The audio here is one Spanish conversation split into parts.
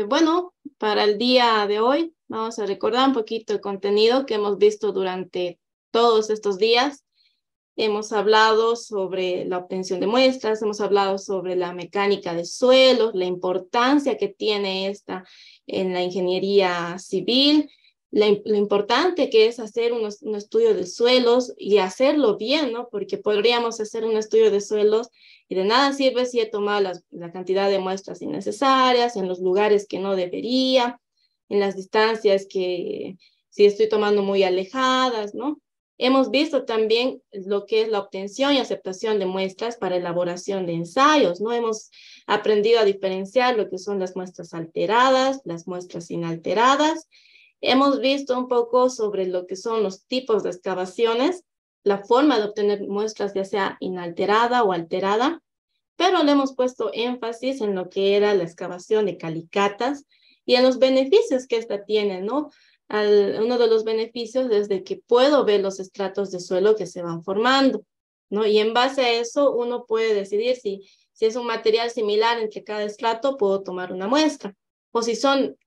Bueno, para el día de hoy vamos a recordar un poquito el contenido que hemos visto durante todos estos días. Hemos hablado sobre la obtención de muestras, hemos hablado sobre la mecánica de suelos, la importancia que tiene esta en la ingeniería civil, lo importante que es hacer un estudio de suelos y hacerlo bien, ¿no? Porque podríamos hacer un estudio de suelos y de nada sirve si he tomado la cantidad de muestras innecesarias, en los lugares que no debería, en las distancias que si estoy tomando muy alejadas, ¿no? Hemos visto también lo que es la obtención y aceptación de muestras para elaboración de ensayos, ¿no? Hemos aprendido a diferenciar lo que son las muestras alteradas, las muestras inalteradas. Hemos visto un poco sobre lo que son los tipos de excavaciones, la forma de obtener muestras ya sea inalterada o alterada, pero le hemos puesto énfasis en lo que era la excavación de calicatas y en los beneficios que esta tiene, ¿no? Uno de los beneficios es de que puedo ver los estratos de suelo que se van formando, ¿no? Y en base a eso uno puede decidir si es un material similar entre cada estrato, puedo tomar una muestra. O si son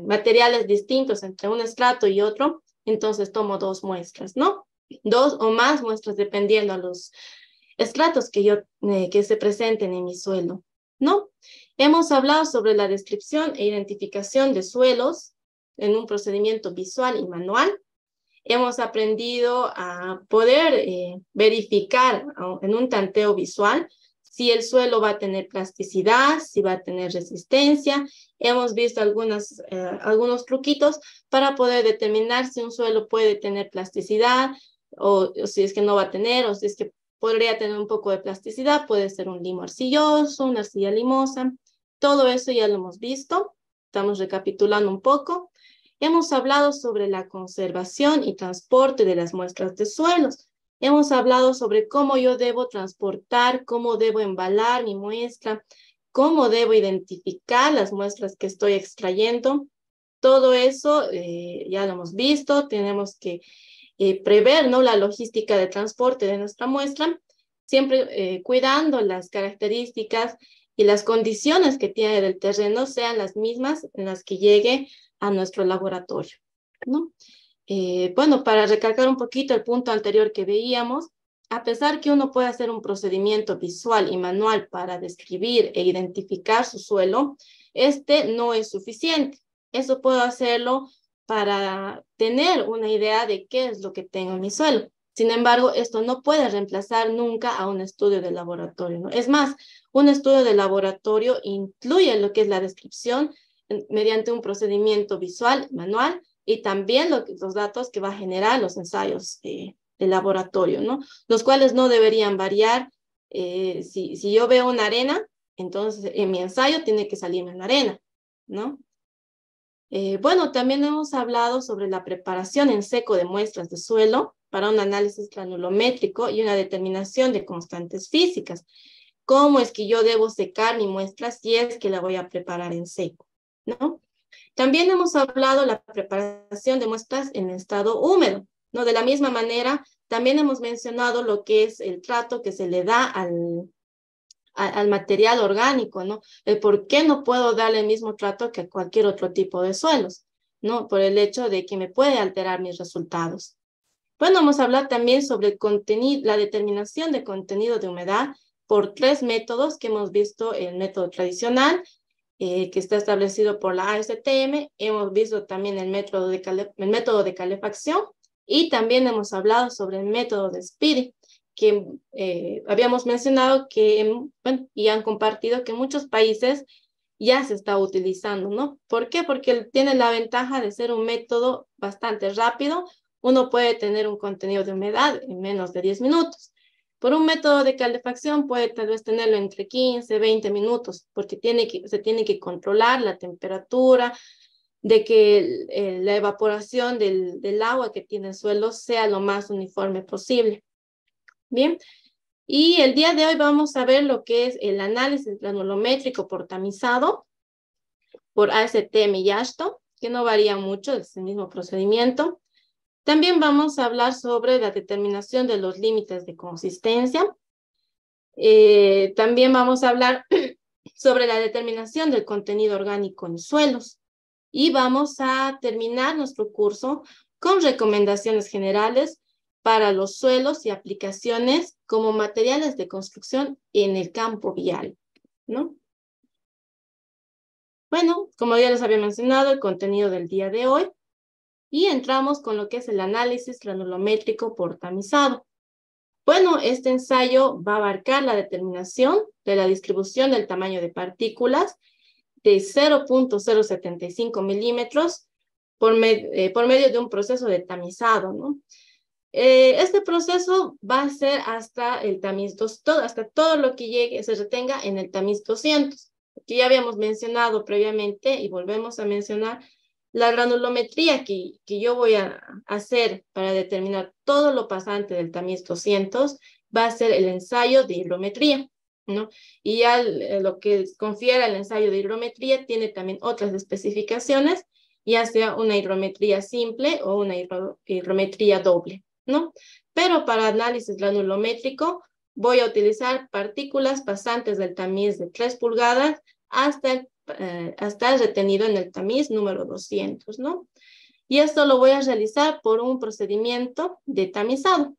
materiales distintos entre un estrato y otro, entonces tomo dos muestras, ¿no? Dos o más muestras dependiendo a los estratos que se presenten en mi suelo, ¿no? Hemos hablado sobre la descripción e identificación de suelos en un procedimiento visual y manual. Hemos aprendido a poder verificar en un tanteo visual si el suelo va a tener plasticidad, si va a tener resistencia. Hemos visto algunos truquitos para poder determinar si un suelo puede tener plasticidad o si es que no va a tener, o si es que podría tener un poco de plasticidad, puede ser un limo arcilloso, una arcilla limosa. Todo eso ya lo hemos visto. Estamos recapitulando un poco. Hemos hablado sobre la conservación y transporte de las muestras de suelos. Hemos hablado sobre cómo yo debo transportar, cómo debo embalar mi muestra, cómo debo identificar las muestras que estoy extrayendo. Todo eso ya lo hemos visto. Tenemos que prever, ¿no?, la logística de transporte de nuestra muestra, siempre cuidando las características y las condiciones que tiene del terreno sean las mismas en las que llegue a nuestro laboratorio, ¿no? Bueno, para recalcar un poquito el punto anterior que veíamos, a pesar que uno puede hacer un procedimiento visual y manual para describir e identificar su suelo, este no es suficiente. Eso puedo hacerlo para tener una idea de qué es lo que tengo en mi suelo. Sin embargo, esto no puede reemplazar nunca a un estudio de laboratorio, ¿no? Es más, un estudio de laboratorio incluye lo que es la descripción mediante un procedimiento visual, manual, y también los datos que va a generar los ensayos de laboratorio, ¿no? Los cuales no deberían variar. Si yo veo una arena, entonces en mi ensayo tiene que salirme una arena, ¿no? Bueno, también hemos hablado sobre la preparación en seco de muestras de suelo para un análisis granulométrico y una determinación de constantes físicas. ¿Cómo es que yo debo secar mi muestra si es que la voy a preparar en seco, ¿no? También hemos hablado de la preparación de muestras en estado húmedo, ¿no? De la misma manera, también hemos mencionado lo que es el trato que se le da al material orgánico, ¿no? El por qué no puedo darle el mismo trato que a cualquier otro tipo de suelos, ¿no? Por el hecho de que me puede alterar mis resultados. Bueno, vamos a hablar también sobre el contenido, la determinación de contenido de humedad por tres métodos que hemos visto: el método tradicional, que está establecido por la ASTM. Hemos visto también el método de calefacción y también hemos hablado sobre el método de Speedy, que habíamos mencionado que, bueno, y han compartido que en muchos países ya se está utilizando, ¿no? ¿Por qué? Porque tiene la ventaja de ser un método bastante rápido. Uno puede tener un contenido de humedad en menos de 10 minutos. Por un método de calefacción puede tal vez tenerlo entre 15, 20 minutos, porque se tiene que controlar la temperatura, de que la evaporación del agua que tiene el suelo sea lo más uniforme posible. Bien, y el día de hoy vamos a ver lo que es el análisis granulométrico por tamizado, por ASTM y ASHTO, que no varía mucho, es el mismo procedimiento. También vamos a hablar sobre la determinación de los límites de consistencia. También vamos a hablar sobre la determinación del contenido orgánico en suelos. Y vamos a terminar nuestro curso con recomendaciones generales para los suelos y aplicaciones como materiales de construcción en el campo vial, ¿no? Bueno, como ya les había mencionado, el contenido del día de hoy, y entramos con lo que es el análisis granulométrico por tamizado. Bueno, este ensayo va a abarcar la determinación de la distribución del tamaño de partículas de 0.075 milímetros por medio de un proceso de tamizado, ¿no? Este proceso va a ser hasta el tamiz hasta todo lo que llegue, se retenga en el tamiz 200, que ya habíamos mencionado previamente y volvemos a mencionar. La granulometría que yo voy a hacer para determinar todo lo pasante del tamiz 200 va a ser el ensayo de hidrometría, ¿no? Y ya lo que confiere el ensayo de hidrometría tiene también otras especificaciones, ya sea una hidrometría simple o una hidrometría doble, ¿no? Pero para análisis granulométrico voy a utilizar partículas pasantes del tamiz de 3 pulgadas hasta el retenido en el tamiz número 200, ¿no? Y esto lo voy a realizar por un procedimiento de tamizado.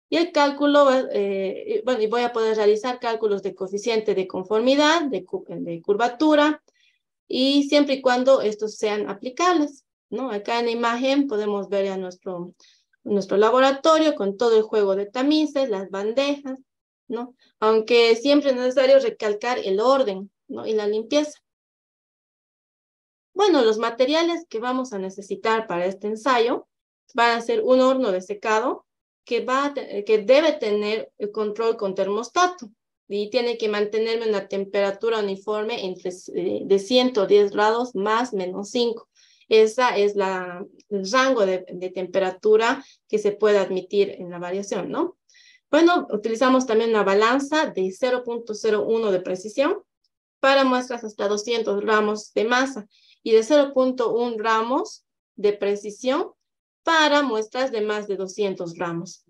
Y el cálculo, bueno, y voy a poder realizar cálculos de coeficiente de conformidad, de curvatura, y siempre y cuando estos sean aplicables, ¿no? Acá en la imagen podemos ver ya nuestro laboratorio con todo el juego de tamices, las bandejas, ¿no? Aunque siempre es necesario recalcar el orden, ¿no? Y la limpieza. Bueno, los materiales que vamos a necesitar para este ensayo van a ser un horno de secado que debe tener el control con termostato y tiene que mantenerme una temperatura uniforme de 110 grados más menos 5. Esa es el rango de temperatura que se puede admitir en la variación, ¿no? Bueno, utilizamos también una balanza de 0.01 de precisión para muestras hasta 200 gramos de masa y de 0.1 gramos de precisión para muestras de más de 200 gramos.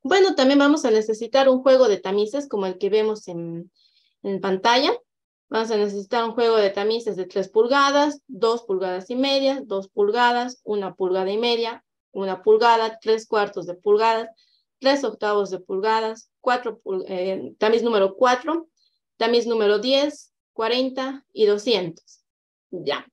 Bueno, también vamos a necesitar un juego de tamices como el que vemos en pantalla. Vamos a necesitar un juego de tamices de 3 pulgadas, 2 pulgadas y media, 2 pulgadas, 1 pulgada y media, 1 pulgada, 3/4 de pulgadas, 3/8 de pulgadas, tamiz número 4, tamiz número 10, 40 y 200. Ya.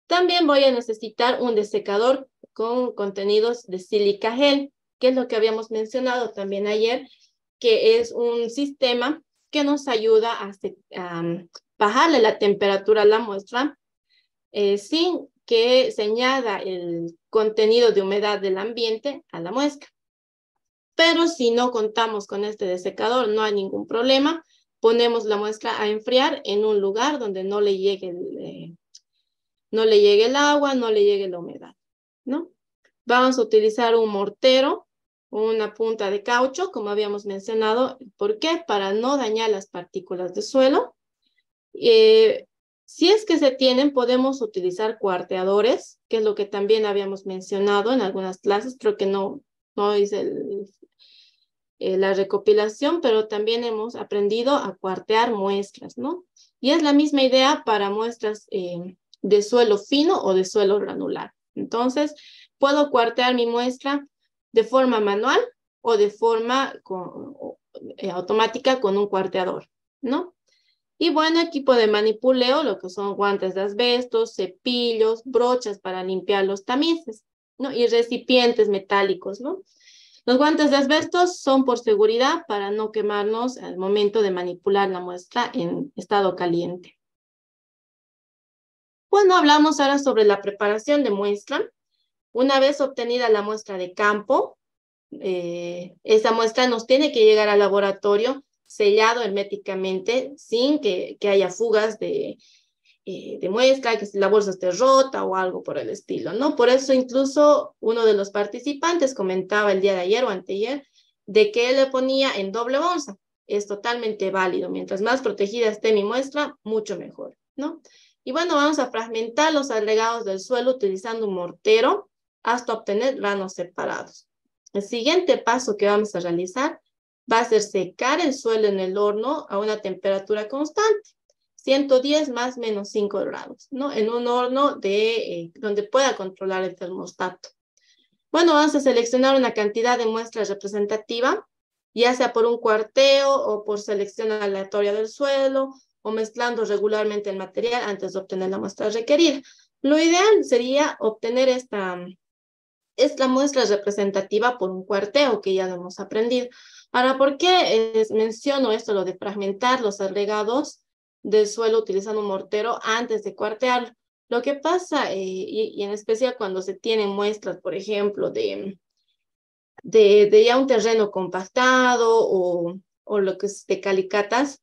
También voy a necesitar un desecador con contenidos de sílica gel, que es lo que habíamos mencionado también ayer, que es un sistema que nos ayuda a bajarle la temperatura a la muestra sin que se añada el contenido de humedad del ambiente a la muestra. Pero si no contamos con este desecador, no hay ningún problema. Ponemos la muestra a enfriar en un lugar donde no le llegue el agua, no le llegue la humedad, ¿no? Vamos a utilizar un mortero, una punta de caucho, como habíamos mencionado. ¿Por qué? Para no dañar las partículas de suelo. Si es que se tienen, podemos utilizar cuarteadores, que es lo que también habíamos mencionado en algunas clases. Creo que no hice la recopilación, pero también hemos aprendido a cuartear muestras, ¿no? Y es la misma idea para muestras de suelo fino o de suelo granular. Entonces, puedo cuartear mi muestra de forma manual o de forma automática con un cuarteador, ¿no? Y bueno, equipo de manipuleo, lo que son guantes de asbesto, cepillos, brochas para limpiar los tamices, ¿no? Y recipientes metálicos, ¿no? Los guantes de asbesto son por seguridad para no quemarnos al momento de manipular la muestra en estado caliente. Bueno, hablamos ahora sobre la preparación de muestra. Una vez obtenida la muestra de campo, esa muestra nos tiene que llegar al laboratorio sellado herméticamente sin que haya fugas de muestra, que la bolsa esté rota o algo por el estilo, ¿no? Por eso incluso uno de los participantes comentaba el día de ayer o anteayer de que él le ponía en doble bolsa. Es totalmente válido. Mientras más protegida esté mi muestra, mucho mejor, ¿no? Y bueno, vamos a fragmentar los agregados del suelo utilizando un mortero hasta obtener granos separados. El siguiente paso que vamos a realizar va a ser secar el suelo en el horno a una temperatura constante. 110 más menos 5 grados, ¿no? En un horno donde pueda controlar el termostato. Bueno, vamos a seleccionar una cantidad de muestra representativa, ya sea por un cuarteo o por selección aleatoria del suelo, o mezclando regularmente el material antes de obtener la muestra requerida. Lo ideal sería obtener esta muestra representativa por un cuarteo, que ya lo hemos aprendido. Ahora, ¿por qué menciono esto, lo de fragmentar los agregados del suelo utilizando un mortero antes de cuartearlo? Lo que pasa, y en especial cuando se tienen muestras, por ejemplo, de ya un terreno compactado o lo que es de calicatas,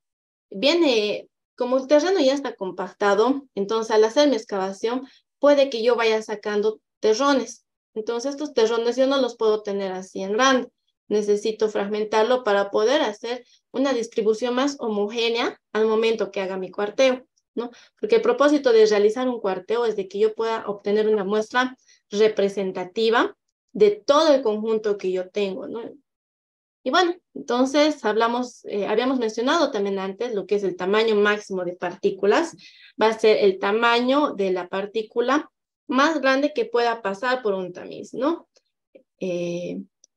viene, como el terreno ya está compactado, entonces al hacer mi excavación, puede que yo vaya sacando terrones. Entonces estos terrones yo no los puedo tener así en grande. Necesito fragmentarlo para poder hacer una distribución más homogénea al momento que haga mi cuarteo, ¿no? Porque el propósito de realizar un cuarteo es de que yo pueda obtener una muestra representativa de todo el conjunto que yo tengo, ¿no? Y bueno, entonces habíamos mencionado también antes lo que es el tamaño máximo de partículas. Va a ser el tamaño de la partícula más grande que pueda pasar por un tamiz, ¿no?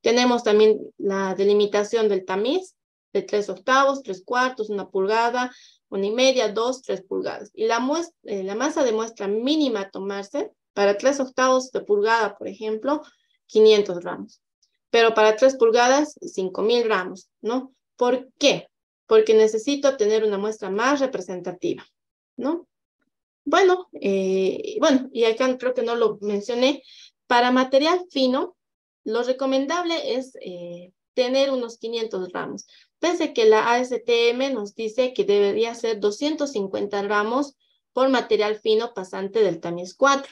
Tenemos también la delimitación del tamiz de 3/8, 3/4, 1 pulgada, 1,5, 2, 3 pulgadas. Y la masa de muestra mínima a tomarse para 3/8 de pulgada, por ejemplo, 500 gramos. Pero para 3 pulgadas, 5,000 gramos, ¿no? ¿Por qué? Porque necesito tener una muestra más representativa, ¿no? Bueno, y acá creo que no lo mencioné. Para material fino, lo recomendable es tener unos 500 gramos. Pensé que la ASTM nos dice que debería ser 250 gramos por material fino pasante del tamiz 4,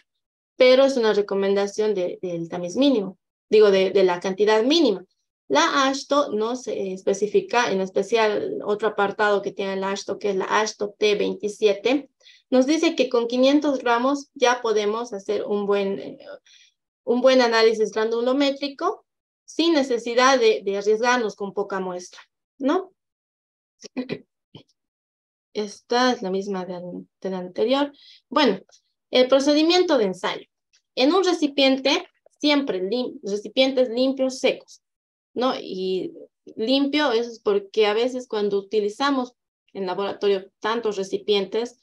pero es una recomendación del tamiz mínimo, digo, de la cantidad mínima. La AASHTO no se especifica, en especial otro apartado que tiene la AASHTO, que es la AASHTO T27, nos dice que con 500 gramos ya podemos hacer un buen análisis granulométrico sin necesidad de arriesgarnos con poca muestra, ¿no? Esta es la misma de la anterior. Bueno, el procedimiento de ensayo. En un recipiente, siempre recipientes limpios, secos, ¿no? Y limpio es porque a veces cuando utilizamos en laboratorio tantos recipientes,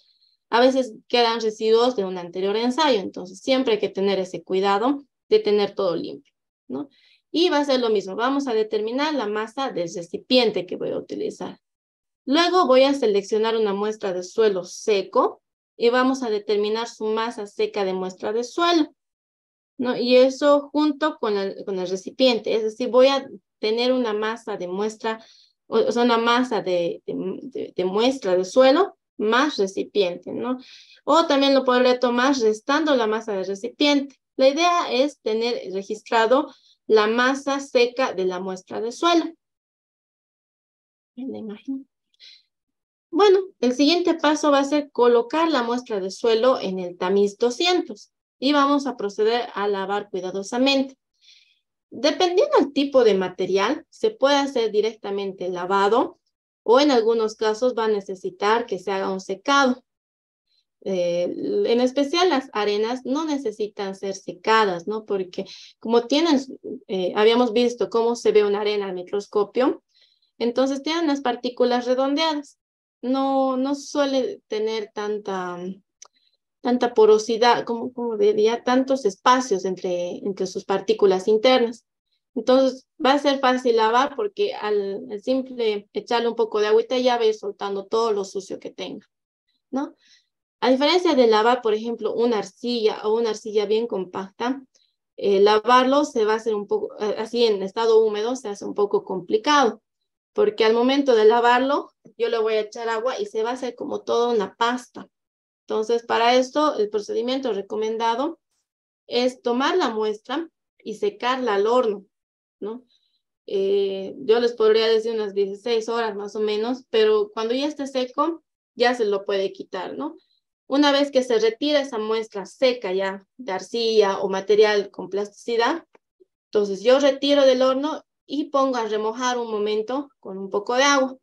a veces quedan residuos de un anterior ensayo. Entonces, siempre hay que tener ese cuidado de tener todo limpio, ¿no? Y va a ser lo mismo. Vamos a determinar la masa del recipiente que voy a utilizar. Luego voy a seleccionar una muestra de suelo seco y vamos a determinar su masa seca de muestra de suelo, ¿no? Y eso junto con el recipiente. Es decir, voy a tener una masa de muestra, o sea, una masa de muestra de suelo más recipiente, ¿no? O también lo podré tomar restando la masa del recipiente. La idea es tener registrado la masa seca de la muestra de suelo. ¿Me imagino? Bueno, el siguiente paso va a ser colocar la muestra de suelo en el tamiz 200 y vamos a proceder a lavar cuidadosamente. Dependiendo del tipo de material, se puede hacer directamente el lavado o en algunos casos va a necesitar que se haga un secado. En especial las arenas no necesitan ser secadas, ¿no? Porque como habíamos visto cómo se ve una arena al microscopio, entonces tienen las partículas redondeadas. No suele tener tanta porosidad, como diría, tantos espacios entre sus partículas internas. Entonces va a ser fácil lavar porque al simple echarle un poco de agüita ya va a ir soltando todo lo sucio que tenga, ¿no? A diferencia de lavar, por ejemplo, una arcilla o una arcilla bien compacta, lavarlo se va a hacer un poco, así en estado húmedo se hace un poco complicado, porque al momento de lavarlo, yo le voy a echar agua y se va a hacer como toda una pasta. Entonces, para esto, el procedimiento recomendado es tomar la muestra y secarla al horno, ¿no? Yo les podría decir unas 16 horas más o menos, pero cuando ya esté seco, ya se lo puede quitar, ¿no? Una vez que se retira esa muestra seca ya de arcilla o material con plasticidad, entonces yo retiro del horno y pongo a remojar un momento con un poco de agua.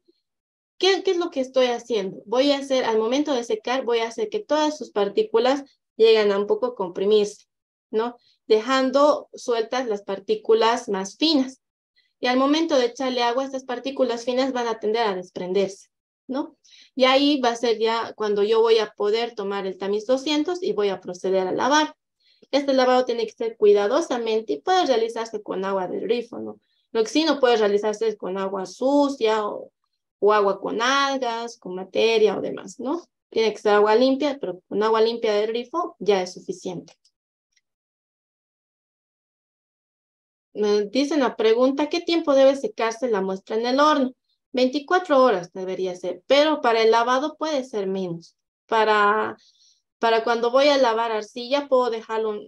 ¿Qué es lo que estoy haciendo? Voy a hacer, al momento de secar, voy a hacer que todas sus partículas lleguen a un poco comprimirse, ¿no? Dejando sueltas las partículas más finas. Y al momento de echarle agua, estas partículas finas van a tender a desprenderse, ¿no? Y ahí va a ser ya cuando yo voy a poder tomar el tamiz 200 y voy a proceder a lavar. Este lavado tiene que ser cuidadosamente y puede realizarse con agua del grifo, ¿no? Lo que sí no puede realizarse es con agua sucia o agua con algas, con materia o demás, ¿no? Tiene que ser agua limpia, pero con agua limpia del grifo ya es suficiente. Me dicen la pregunta, ¿qué tiempo debe secarse la muestra en el horno? 24 horas debería ser, pero para el lavado puede ser menos. Para cuando voy a lavar arcilla puedo dejarlo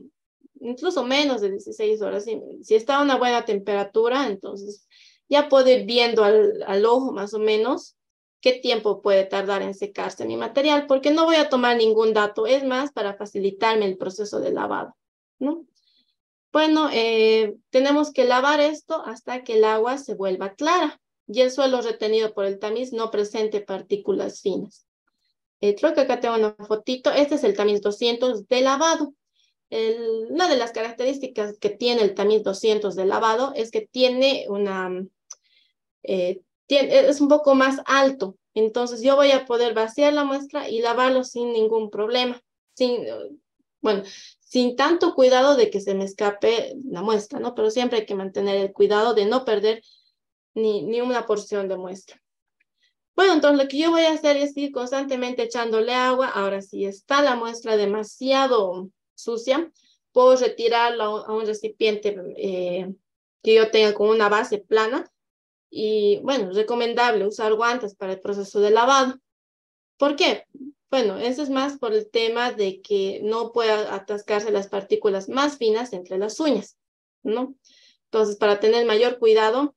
incluso menos de 16 horas. Si está a una buena temperatura, entonces ya puedo ir viendo al ojo más o menos qué tiempo puede tardar en secarse mi material, porque no voy a tomar ningún dato, es más para facilitarme el proceso de lavado, ¿no? Bueno, tenemos que lavar esto hasta que el agua se vuelva clara y el suelo retenido por el tamiz no presente partículas finas. Creo que acá tengo una fotito. Este es el tamiz 200 de lavado. Una de las características que tiene el tamiz 200 de lavado es que tiene es un poco más alto. Entonces yo voy a poder vaciar la muestra y lavarlo sin ningún problema. Bueno, sin tanto cuidado de que se me escape la muestra, ¿no? Pero siempre hay que mantener el cuidado de no perder ni una porción de muestra. Bueno, entonces lo que yo voy a hacer es ir constantemente echándole agua. Ahora, si está la muestra demasiado sucia, puedo retirarla a un recipiente que yo tenga con una base plana. Y bueno, recomendable usar guantes para el proceso de lavado. ¿Por qué? Bueno, eso es más por el tema de que no pueda atascarse las partículas más finas entre las uñas, ¿no? Entonces, para tener mayor cuidado,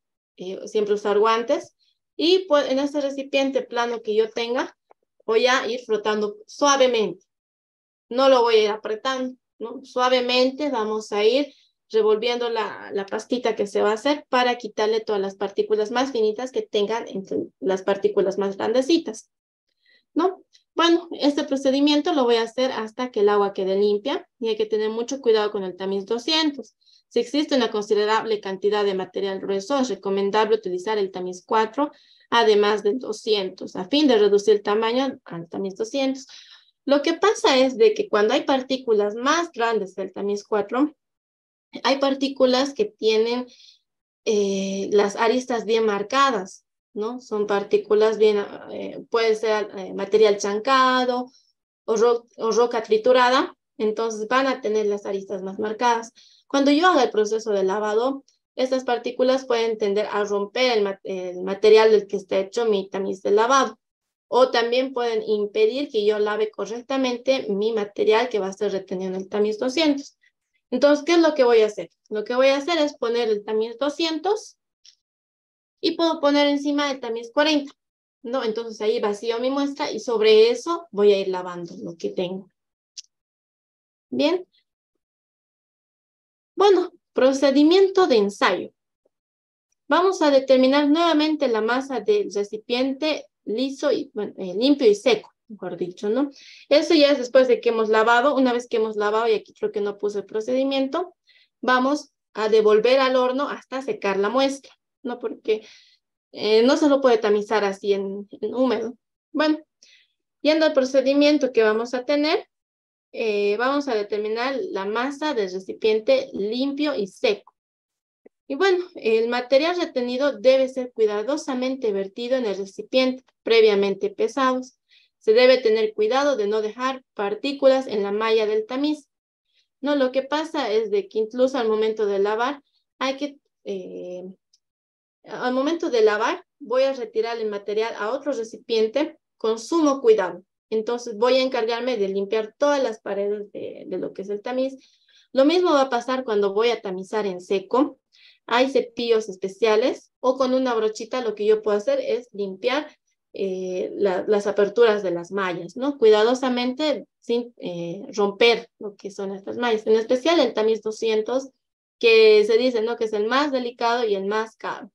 siempre usar guantes. Y pues en este recipiente plano que yo tenga, voy a ir frotando suavemente. No lo voy a ir apretando, ¿no? Suavemente vamos a ir revolviendo la pastita que se va a hacer para quitarle todas las partículas más finitas que tengan entre las partículas más grandecitas, ¿no? Bueno, este procedimiento lo voy a hacer hasta que el agua quede limpia y hay que tener mucho cuidado con el tamiz 200. Si existe una considerable cantidad de material grueso, es recomendable utilizar el tamiz 4, además del 200, a fin de reducir el tamaño al tamiz 200. Lo que pasa es de que cuando hay partículas más grandes del tamiz 4, hay partículas que tienen las aristas bien marcadas, ¿no? Son partículas bien, puede ser material chancado o roca triturada, entonces van a tener las aristas más marcadas. Cuando yo haga el proceso de lavado, estas partículas pueden tender a romper el material del que está hecho mi tamiz de lavado, o también pueden impedir que yo lave correctamente mi material que va a estar reteniendo el tamiz 200. Entonces, ¿qué es lo que voy a hacer? Lo que voy a hacer es poner el tamiz 200 y puedo poner encima el tamiz 40, ¿no? Entonces ahí vacío mi muestra y sobre eso voy a ir lavando lo que tengo. Bien. Bueno, procedimiento de ensayo. Vamos a determinar nuevamente la masa del recipiente liso y bueno, limpio y seco, mejor dicho, ¿no? Eso ya es después de que hemos lavado. Una vez que hemos lavado, y aquí creo que no puse el procedimiento, vamos a devolver al horno hasta secar la muestra, ¿no? Porque no se lo puede tamizar así en húmedo. Bueno, yendo al procedimiento que vamos a tener, vamos a determinar la masa del recipiente limpio y seco. Y bueno, el material retenido debe ser cuidadosamente vertido en el recipiente previamente pesados. Se debe tener cuidado de no dejar partículas en la malla del tamiz. No, lo que pasa es de que incluso al momento de lavar, hay que, al momento de lavar, voy a retirar el material a otro recipiente con sumo cuidado. Entonces voy a encargarme de limpiar todas las paredes de lo que es el tamiz. Lo mismo va a pasar cuando voy a tamizar en seco. Hay cepillos especiales o con una brochita lo que yo puedo hacer es limpiar las aperturas de las mallas, ¿no? Cuidadosamente sin romper lo que son estas mallas. En especial el tamiz 200, que se dice, ¿no? Que es el más delicado y el más caro.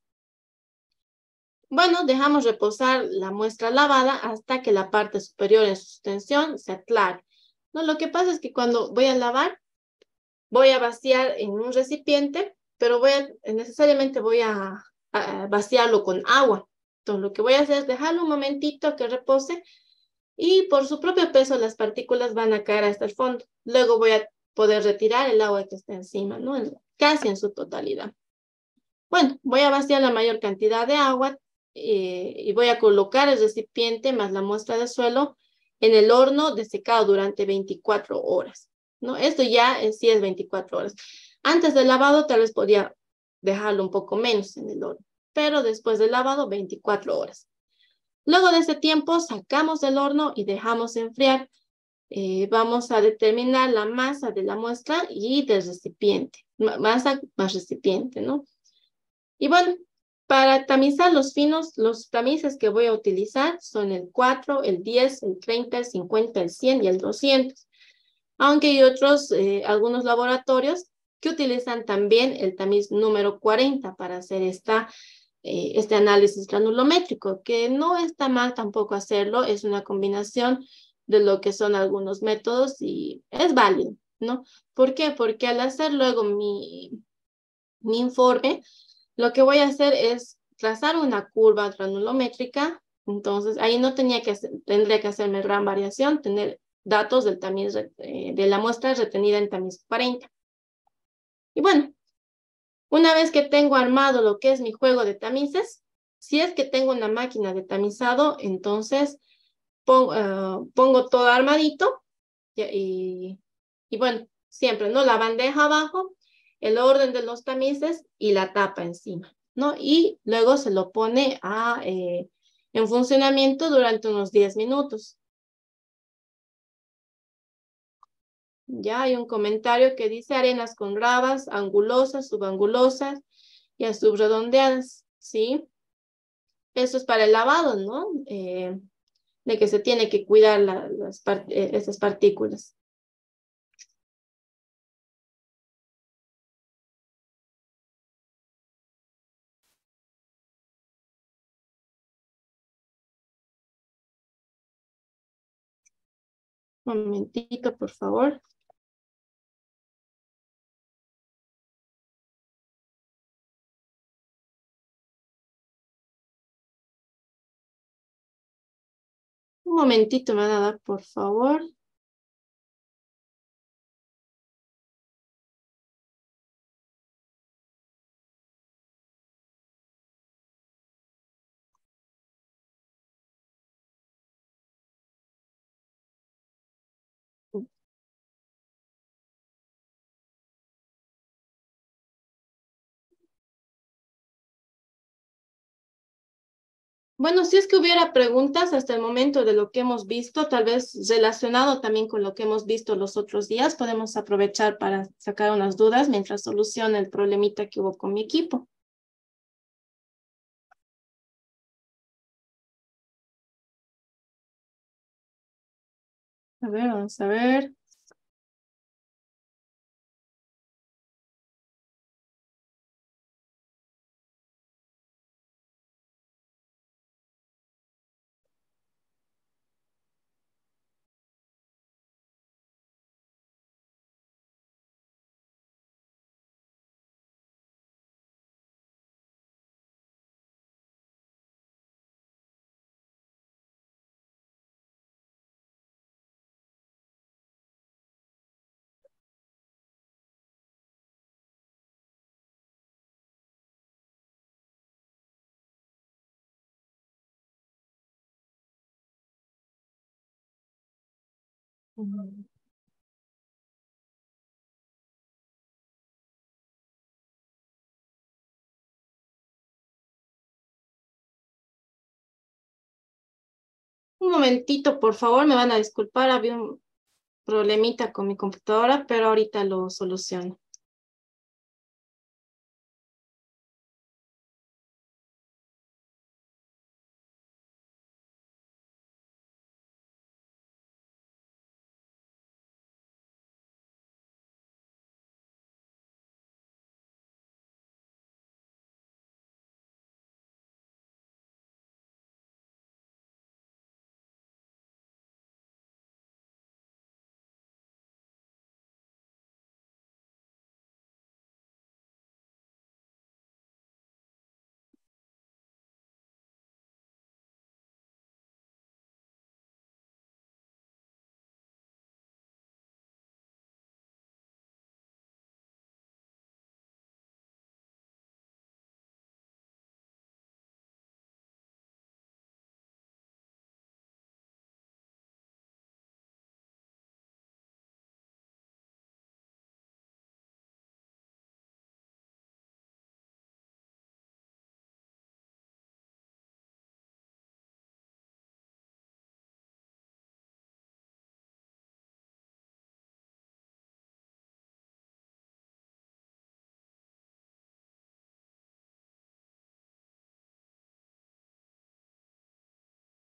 Bueno, dejamos reposar la muestra lavada hasta que la parte superior en su tensión se aclare. No, lo que pasa es que cuando voy a lavar, voy a vaciar en un recipiente, pero necesariamente voy a vaciarlo con agua. Entonces, lo que voy a hacer es dejarlo un momentito que repose y por su propio peso las partículas van a caer hasta el fondo. Luego voy a poder retirar el agua que está encima, ¿no? Casi en su totalidad. Bueno, voy a vaciar la mayor cantidad de agua y voy a colocar el recipiente más la muestra de suelo en el horno de secado durante 24 horas, ¿no? Esto ya sí es 24 horas. Antes del lavado tal vez podía dejarlo un poco menos en el horno, pero después del lavado 24 horas. Luego de ese tiempo sacamos del horno y dejamos enfriar. Vamos a determinar la masa de la muestra y del recipiente, masa más recipiente, ¿no? Y bueno, para tamizar los finos, los tamices que voy a utilizar son el 4, el 10, el 30, el 50, el 100 y el 200. Aunque hay otros, algunos laboratorios que utilizan también el tamiz número 40 para hacer este análisis granulométrico, que no está mal tampoco hacerlo, es una combinación de lo que son algunos métodos y es válido, ¿no? ¿Por qué? Porque al hacer luego mi informe, lo que voy a hacer es trazar una curva granulométrica. Entonces, ahí no tendría que hacerme gran variación, tener datos del tamiz de la muestra retenida en tamiz 40. Y bueno, una vez que tengo armado lo que es mi juego de tamices, si es que tengo una máquina de tamizado, entonces pongo todo armadito y bueno, siempre, ¿no? La bandeja abajo, el orden de los tamices y la tapa encima, ¿no? Y luego se lo pone en funcionamiento durante unos 10 minutos. Ya hay un comentario que dice arenas con rabas, angulosas, subangulosas y a subredondeadas, ¿sí? Eso es para el lavado, ¿no? De que se tiene que cuidar esas partículas. Un momentito, por favor. Un momentito me van a dar, por favor. Bueno, si es que hubiera preguntas hasta el momento de lo que hemos visto, tal vez relacionado también con lo que hemos visto los otros días, podemos aprovechar para sacar unas dudas mientras soluciona el problemita que hubo con mi equipo. A ver, vamos a ver. momentito, por favor, me van a disculpar, había un problemita con mi computadora, pero ahorita lo soluciono.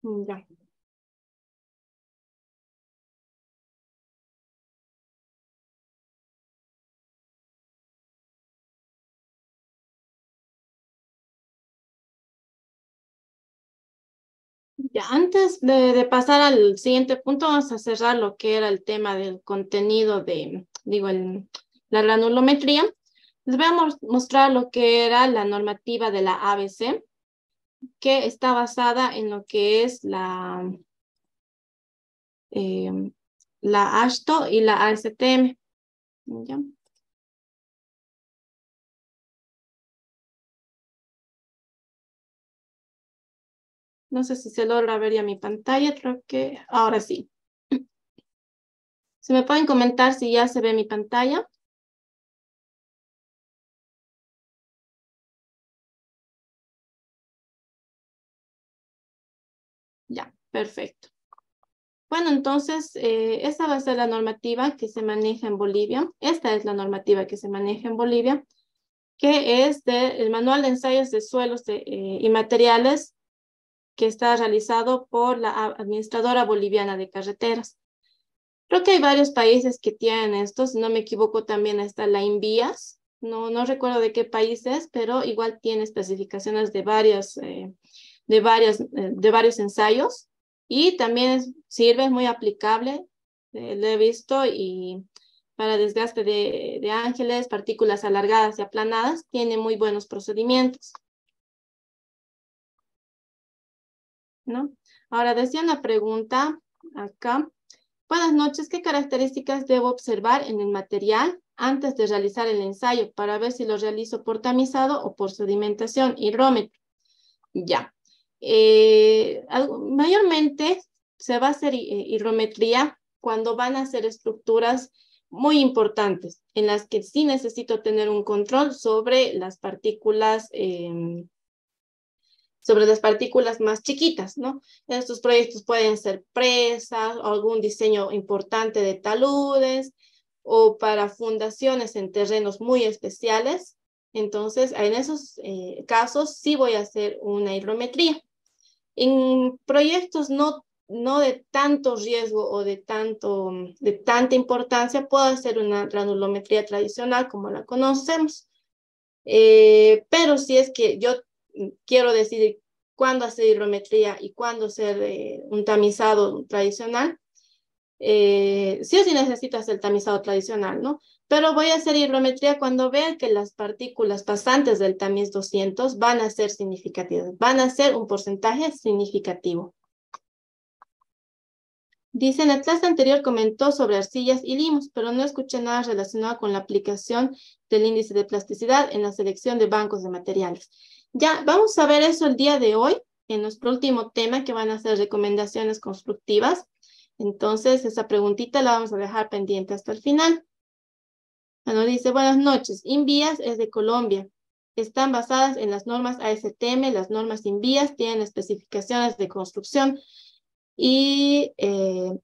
Ya. Ya, antes de pasar al siguiente punto, vamos a cerrar lo que era el tema del contenido de, digo, la granulometría. Les voy a mostrar lo que era la normativa de la ABC, que está basada en lo que es eh, la ASHTO y la ASTM. ¿Ya? No sé si se logra ver ya mi pantalla, creo que ahora sí. ¿Se me pueden comentar si ya se ve mi pantalla? Ya, perfecto. Bueno, entonces, esta va a ser la normativa que se maneja en Bolivia. Esta es la normativa que se maneja en Bolivia, que es del Manual de Ensayos de Suelos y Materiales que está realizado por la Administradora Boliviana de Carreteras. Creo que hay varios países que tienen esto, si no me equivoco también está la INVIAS, no recuerdo de qué país es, pero igual tiene especificaciones de varios ensayos y también sirve, es muy aplicable, lo he visto y para desgaste de ángeles, partículas alargadas y aplanadas, tiene muy buenos procedimientos, ¿no? Ahora decía una pregunta acá. Buenas noches, ¿qué características debo observar en el material antes de realizar el ensayo para ver si lo realizo por tamizado o por sedimentación, hidrómetro? Ya. Mayormente se va a hacer hidrometría cuando van a ser estructuras muy importantes, en las que sí necesito tener un control sobre las partículas más chiquitas, ¿no? Estos proyectos pueden ser presas, o algún diseño importante de taludes, o para fundaciones en terrenos muy especiales. Entonces, en esos casos sí voy a hacer una hidrometría. En proyectos no de tanto riesgo o de tanta importancia, puedo hacer una granulometría tradicional como la conocemos. Pero si es que yo quiero decidir cuándo hacer hidrometría y cuándo hacer un tamizado tradicional, sí o sí necesito hacer el tamizado tradicional, ¿no? Pero voy a hacer hidrometría cuando vea que las partículas pasantes del tamiz 200 van a ser significativas, van a ser un porcentaje significativo. Dice, en la clase anterior comentó sobre arcillas y limos, pero no escuché nada relacionado con la aplicación del índice de plasticidad en la selección de bancos de materiales. Ya, vamos a ver eso el día de hoy, en nuestro último tema, que van a ser recomendaciones constructivas. Entonces, esa preguntita la vamos a dejar pendiente hasta el final. Bueno, dice, buenas noches. INVIAS es de Colombia. Están basadas en las normas ASTM. Las normas INVIAS tienen especificaciones de construcción. Y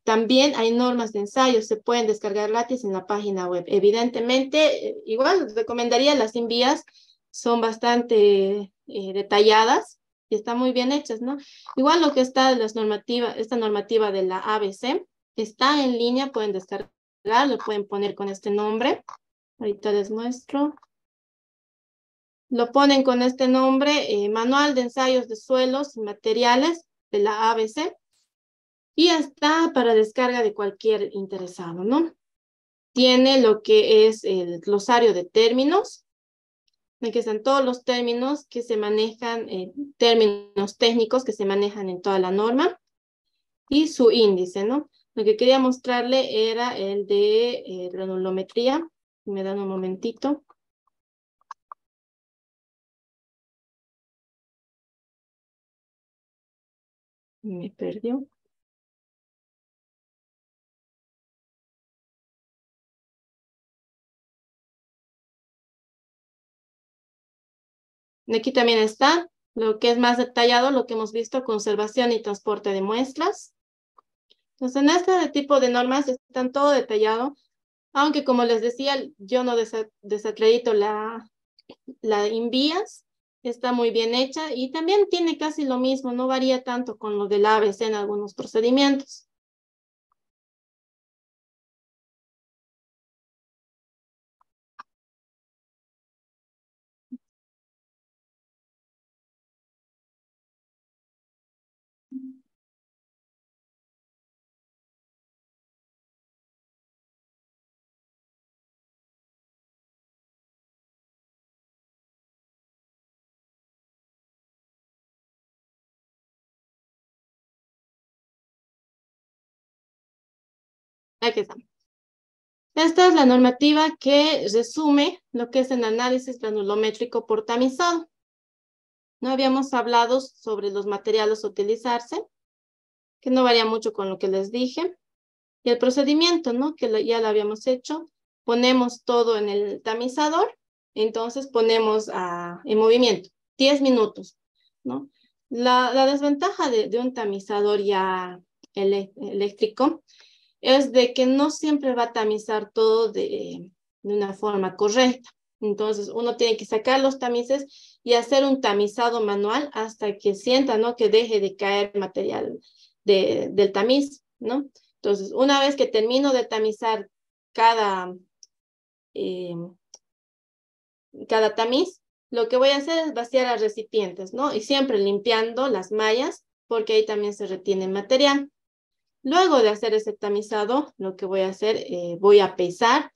también hay normas de ensayo, se pueden descargar gratis en la página web. Evidentemente, igual recomendaría las envías, son bastante detalladas y están muy bien hechas, ¿no? Igual lo que está las normativas, esta normativa de la ABC, está en línea, pueden descargar, lo pueden poner con este nombre. Ahorita les muestro. Lo ponen con este nombre, Manual de Ensayos de Suelos y Materiales de la ABC. Y está para descarga de cualquier interesado, ¿no? Tiene lo que es el glosario de términos, en que están todos los términos que se manejan, términos técnicos que se manejan en toda la norma, y su índice, ¿no? Lo que quería mostrarle era el de granulometría. Me dan un momentito. Me perdió. Aquí también está lo que es más detallado, lo que hemos visto, conservación y transporte de muestras. Entonces, en este tipo de normas están todo detallado, aunque como les decía, yo no desacredito la INVIAS, está muy bien hecha y también tiene casi lo mismo, no varía tanto con lo del ABC en algunos procedimientos. Aquí está. Esta es la normativa que resume lo que es el análisis granulométrico por tamizado. No habíamos hablado sobre los materiales a utilizarse, que no varía mucho con lo que les dije. Y el procedimiento, ¿no? Que ya lo habíamos hecho. Ponemos todo en el tamizador, entonces ponemos en movimiento, 10 minutos, ¿no? La desventaja de un tamizador ya eléctrico es de que no siempre va a tamizar todo de una forma correcta. Entonces, uno tiene que sacar los tamices y hacer un tamizado manual hasta que sienta, ¿no? Que deje de caer material del tamiz, ¿no? Entonces, una vez que termino de tamizar cada, eh, cada tamiz, lo que voy a hacer es vaciar a recipientes, ¿no? Y siempre limpiando las mallas, porque ahí también se retiene material. Luego de hacer ese tamizado, lo que voy a hacer, voy a pesar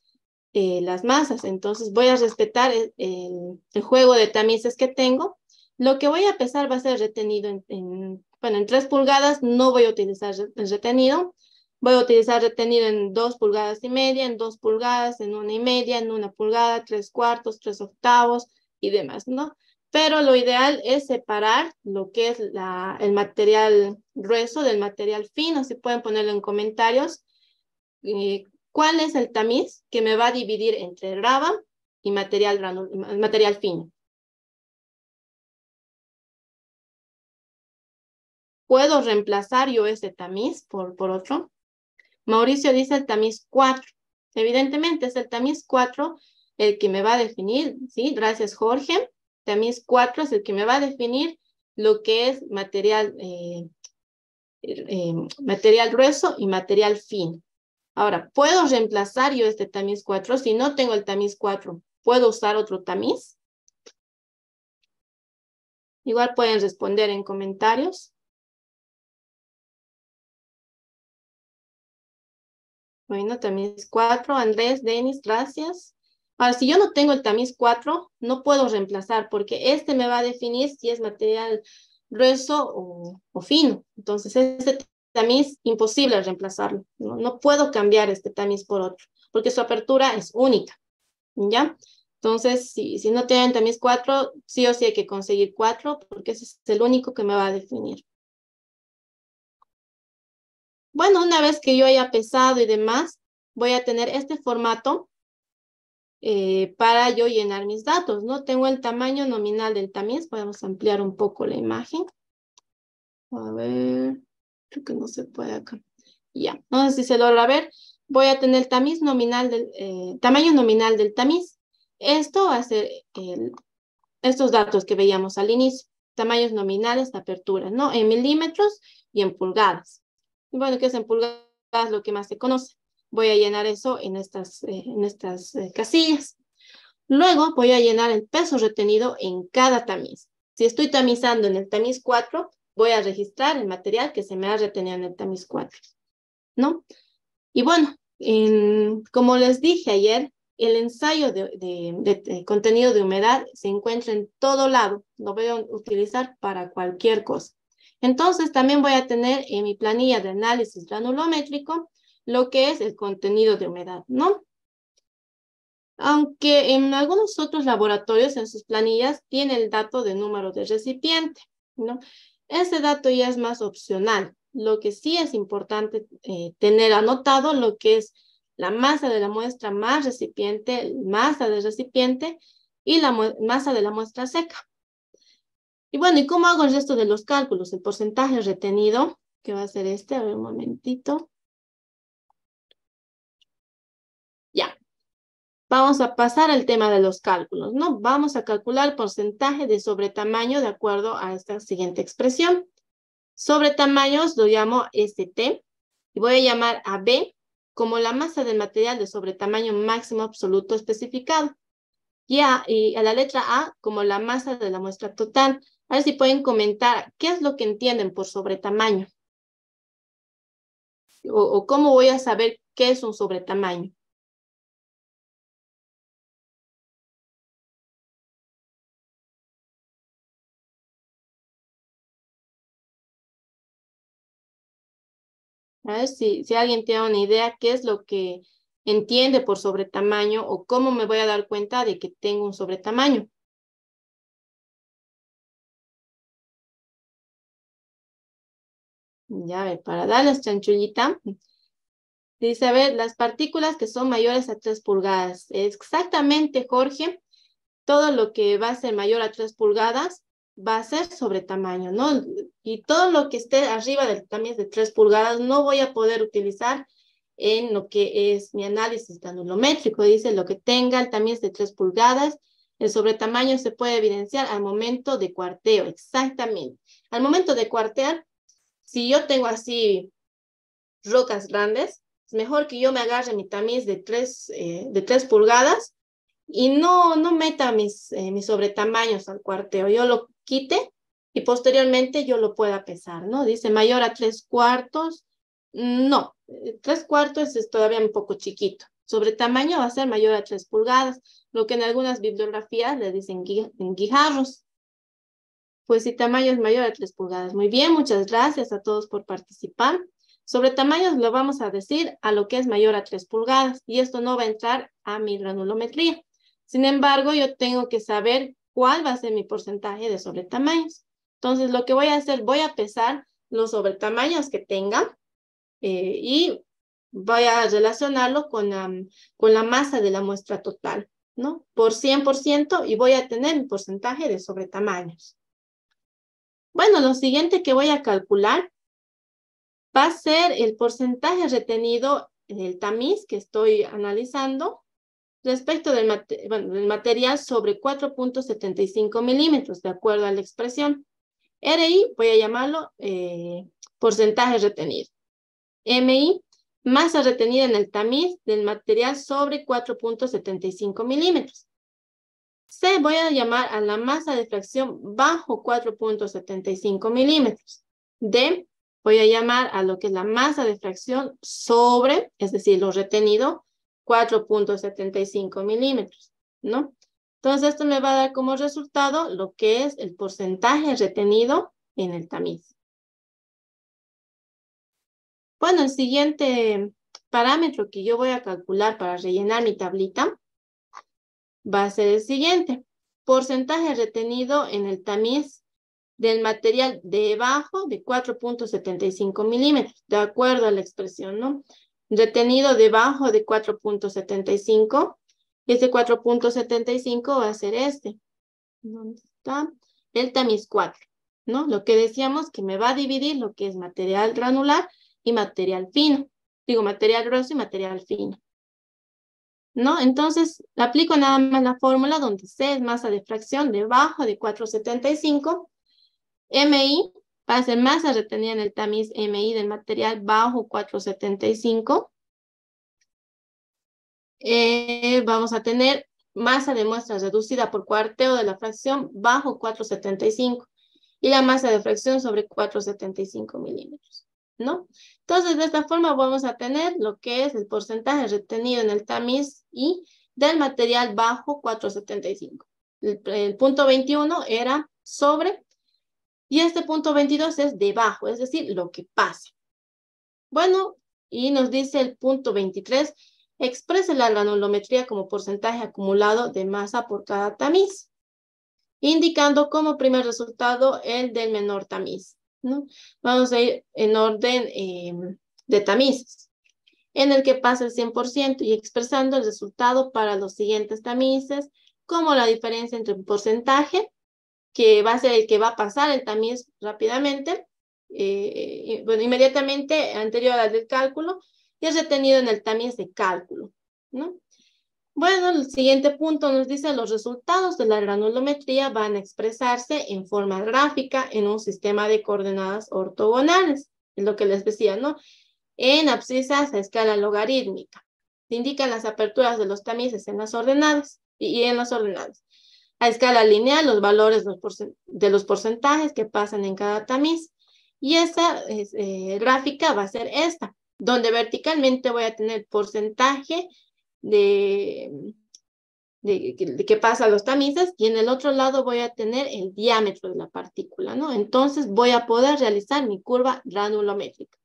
las masas. Entonces voy a respetar el juego de tamices que tengo. Lo que voy a pesar va a ser retenido bueno, en 3 pulgadas. No voy a utilizar el retenido. Voy a utilizar retenido en 2 pulgadas y media, en 2 pulgadas, en 1,5, en 1 pulgada, 3/4, 3/8 y demás, ¿no? Pero lo ideal es separar lo que es el material grueso del material fino. Si pueden ponerlo en comentarios, ¿cuál es el tamiz que me va a dividir entre grava y material fino? ¿Puedo reemplazar yo ese tamiz por otro? Mauricio dice el tamiz 4. Evidentemente es el tamiz 4 el que me va a definir, ¿sí? Gracias, Jorge. Tamiz 4 es el que me va a definir lo que es material grueso y material fino. Ahora, ¿puedo reemplazar yo este tamiz 4? Si no tengo el tamiz 4, ¿puedo usar otro tamiz? Igual pueden responder en comentarios. Bueno, tamiz 4, Andrés, Denis, gracias. Ahora, si yo no tengo el tamiz 4, no puedo reemplazar porque este me va a definir si es material grueso o fino. Entonces, este tamiz, imposible reemplazarlo. No puedo cambiar este tamiz por otro porque su apertura es única. ¿Ya? Entonces, si no tienen tamiz 4, sí o sí hay que conseguir 4 porque ese es el único que me va a definir. Bueno, una vez que yo haya pesado y demás, voy a tener este formato para yo llenar mis datos, ¿no? Tengo el tamaño nominal del tamiz. Podemos ampliar un poco la imagen. A ver. Creo que no se puede acá. Ya, no sé si se logra ver. Voy a tener tamiz nominal tamaño nominal del tamiz. Esto va a ser estos datos que veíamos al inicio. Tamaños nominales de apertura, ¿no? En milímetros y en pulgadas. Y bueno, ¿qué es en pulgadas? Lo que más se conoce. Voy a llenar eso en estas casillas. Luego voy a llenar el peso retenido en cada tamiz. Si estoy tamizando en el tamiz 4, voy a registrar el material que se me ha retenido en el tamiz 4, ¿no? Y bueno, como les dije ayer, el ensayo de contenido de humedad se encuentra en todo lado. Lo voy a utilizar para cualquier cosa. Entonces, también voy a tener en mi planilla de análisis granulométrico lo que es el contenido de humedad, ¿no? Aunque en algunos otros laboratorios en sus planillas tiene el dato de número de recipiente, ¿no? Ese dato ya es más opcional. Lo que sí es importante tener anotado lo que es la masa de la muestra más recipiente, masa del recipiente y la masa de la muestra seca. Y bueno, ¿y cómo hago el resto de los cálculos? El porcentaje retenido, que va a ser este, a ver un momentito. Ya. Vamos a pasar al tema de los cálculos, ¿no? Vamos a calcular el porcentaje de sobretamaño de acuerdo a esta siguiente expresión. Sobretamaños lo llamo ST y voy a llamar a B como la masa del material de sobretamaño máximo absoluto especificado. Y a la letra A como la masa de la muestra total. A ver si pueden comentar qué es lo que entienden por sobretamaño. O cómo voy a saber qué es un sobretamaño. A ver si alguien tiene una idea qué es lo que entiende por sobretamaño o cómo me voy a dar cuenta de que tengo un sobretamaño. Ya, a ver, para darles chanchullita. Dice, a ver, las partículas que son mayores a 3 pulgadas. Exactamente, Jorge, todo lo que va a ser mayor a 3 pulgadas va a ser sobretamaño, ¿no? Y todo lo que esté arriba del tamiz de 3 pulgadas no voy a poder utilizar en lo que es mi análisis granulométrico. Dice lo que tenga el tamiz de 3 pulgadas, el sobretamaño se puede evidenciar al momento de cuarteo, exactamente. Al momento de cuartear, si yo tengo así rocas grandes, es mejor que yo me agarre mi tamiz de 3 pulgadas y no meta mis sobretamaños al cuarteo. Yo lo quite y posteriormente yo lo pueda pesar, ¿no? Dice mayor a 3/4. No, 3/4 es todavía un poco chiquito. Sobretamaño va a ser mayor a 3 pulgadas, lo que en algunas bibliografías le dicen guijarros. Pues si tamaño es mayor a 3 pulgadas. Muy bien, muchas gracias a todos por participar. Sobre tamaños lo vamos a decir a lo que es mayor a 3 pulgadas y esto no va a entrar a mi granulometría. Sin embargo, yo tengo que saber cuál va a ser mi porcentaje de sobretamaños. Entonces, lo que voy a hacer, voy a pesar los sobretamaños que tenga y voy a relacionarlo con la masa de la muestra total, ¿no? Por 100% y voy a tener mi porcentaje de sobretamaños. Bueno, lo siguiente que voy a calcular va a ser el porcentaje retenido en el tamiz que estoy analizando respecto del material sobre 4.75 milímetros, de acuerdo a la expresión. RI, voy a llamarlo porcentaje retenido. MI, masa retenida en el tamiz del material sobre 4.75 milímetros. C, voy a llamar a la masa de fracción bajo 4.75 milímetros. D, voy a llamar a lo que es la masa de fracción sobre, es decir, lo retenido, 4.75 milímetros, ¿no? Entonces, esto me va a dar como resultado lo que es el porcentaje retenido en el tamiz. Bueno, el siguiente parámetro que yo voy a calcular para rellenar mi tablita va a ser el siguiente. Porcentaje retenido en el tamiz del material debajo de 4.75 milímetros, de acuerdo a la expresión, ¿no? Retenido debajo de 4.75. Este 4.75 va a ser este. ¿Dónde está? El tamiz 4. ¿no? Lo que decíamos que me va a dividir lo que es material granular y material fino. Digo, material grueso y material fino, ¿no? Entonces, aplico nada más la fórmula donde C es masa de fracción debajo de 475. MI va a ser masa retenida en el tamiz MI del material bajo 475. Vamos a tener masa de muestra reducida por cuarteo de la fracción bajo 475 y la masa de fracción sobre 475 milímetros, ¿no? Entonces, de esta forma vamos a tener lo que es el porcentaje retenido en el tamiz y del material bajo 475. El punto 21 era sobre y este punto 22 es debajo, es decir, lo que pasa. Bueno, y nos dice el punto 23, exprese la granulometría como porcentaje acumulado de masa por cada tamiz, indicando como primer resultado el del menor tamiz, ¿no? Vamos a ir en orden de tamices, en el que pasa el 100% y expresando el resultado para los siguientes tamices, como la diferencia entre un porcentaje, que va a ser el que va a pasar el tamiz rápidamente, bueno, inmediatamente anterior al del cálculo, y es retenido en el tamiz de cálculo, ¿no? Bueno, el siguiente punto nos dice los resultados de la granulometría van a expresarse en forma gráfica en un sistema de coordenadas ortogonales, es lo que les decía, ¿no? En abscisas a escala logarítmica. Se indican las aperturas de los tamices en las ordenadas y en las ordenadas. A escala lineal, los valores de los porcentajes que pasan en cada tamiz. Y esta gráfica va a ser esta, donde verticalmente voy a tener porcentaje de que pasa a los tamices y en el otro lado voy a tener el diámetro de la partícula, ¿no? Entonces voy a poder realizar mi curva granulométrica.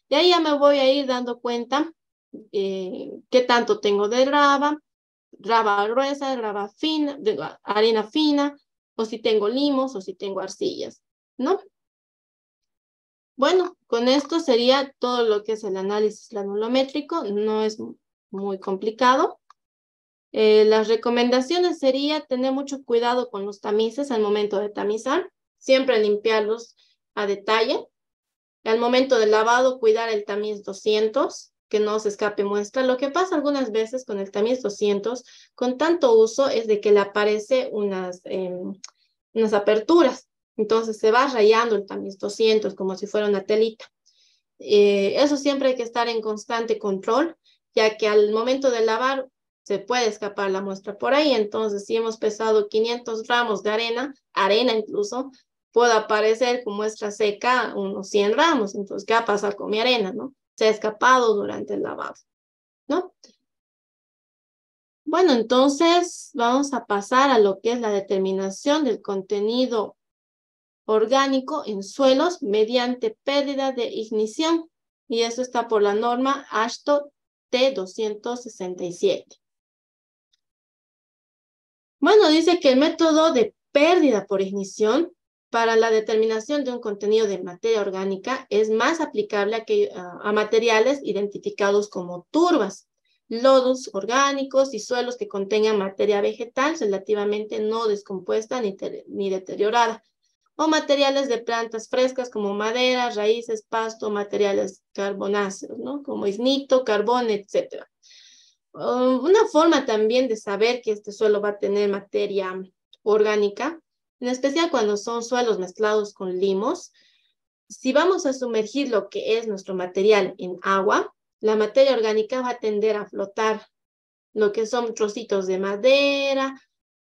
De ahí ya me voy a ir dando cuenta qué tanto tengo de grava gruesa, grava fina, arena fina, o si tengo limos, o si tengo arcillas, ¿no? Bueno, con esto sería todo lo que es el análisis granulométrico, no es muy complicado. Las recomendaciones sería tener mucho cuidado con los tamices al momento de tamizar, siempre limpiarlos a detalle. Al momento del lavado, cuidar el tamiz 200, que no se escape muestra. Lo que pasa algunas veces con el tamiz 200, con tanto uso, es de que le aparece unas aperturas. Entonces se va rayando el tamiz 200 como si fuera una telita. Eso siempre hay que estar en constante control, ya que al momento de lavar se puede escapar la muestra por ahí. Entonces, si hemos pesado 500 gramos de arena incluso, puede aparecer con muestra seca unos 100 gramos. Entonces, ¿qué va a pasar con mi arena, no? Se ha escapado durante el lavado, ¿no? Bueno, entonces vamos a pasar a lo que es la determinación del contenido orgánico en suelos mediante pérdida de ignición. Y eso está por la norma AASHTO T267. Bueno, dice que el método de pérdida por ignición para la determinación de un contenido de materia orgánica es más aplicable a materiales identificados como turbas, lodos orgánicos y suelos que contengan materia vegetal relativamente no descompuesta ni deteriorada, o materiales de plantas frescas como madera, raíces, pasto, materiales carbonáceos, ¿no? Como ignito, carbón, etc. Una forma también de saber que este suelo va a tener materia orgánica, en especial cuando son suelos mezclados con limos, si vamos a sumergir lo que es nuestro material en agua, la materia orgánica va a tender a flotar, lo que son trocitos de madera,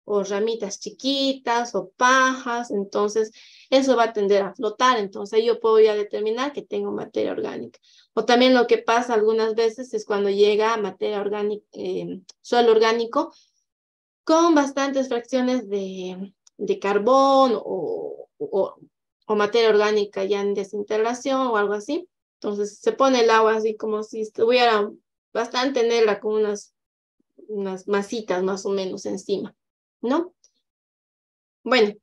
o ramitas chiquitas, o pajas, entonces eso va a tender a flotar, entonces yo puedo ya determinar que tengo materia orgánica. O también lo que pasa algunas veces es cuando llega materia orgánica, suelo orgánico, con bastantes fracciones de carbón o materia orgánica ya en desintegración o algo así. Entonces se pone el agua así como si estuviera bastante negra con unas masitas más o menos encima, ¿no? Bueno,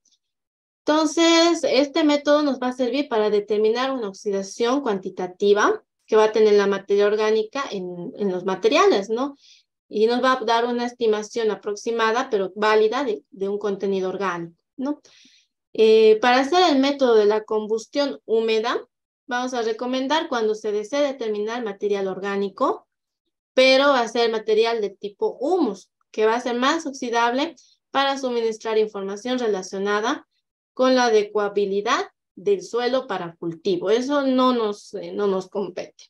entonces este método nos va a servir para determinar una oxidación cuantitativa que va a tener la materia orgánica en los materiales, ¿no? Y nos va a dar una estimación aproximada, pero válida, de un contenido orgánico, ¿no? Para hacer el método de la combustión húmeda, vamos a recomendar cuando se desee determinar material orgánico, pero va a ser material de tipo humus, que va a ser más oxidable para suministrar información relacionada con la adecuabilidad del suelo para cultivo. Eso no nos compete.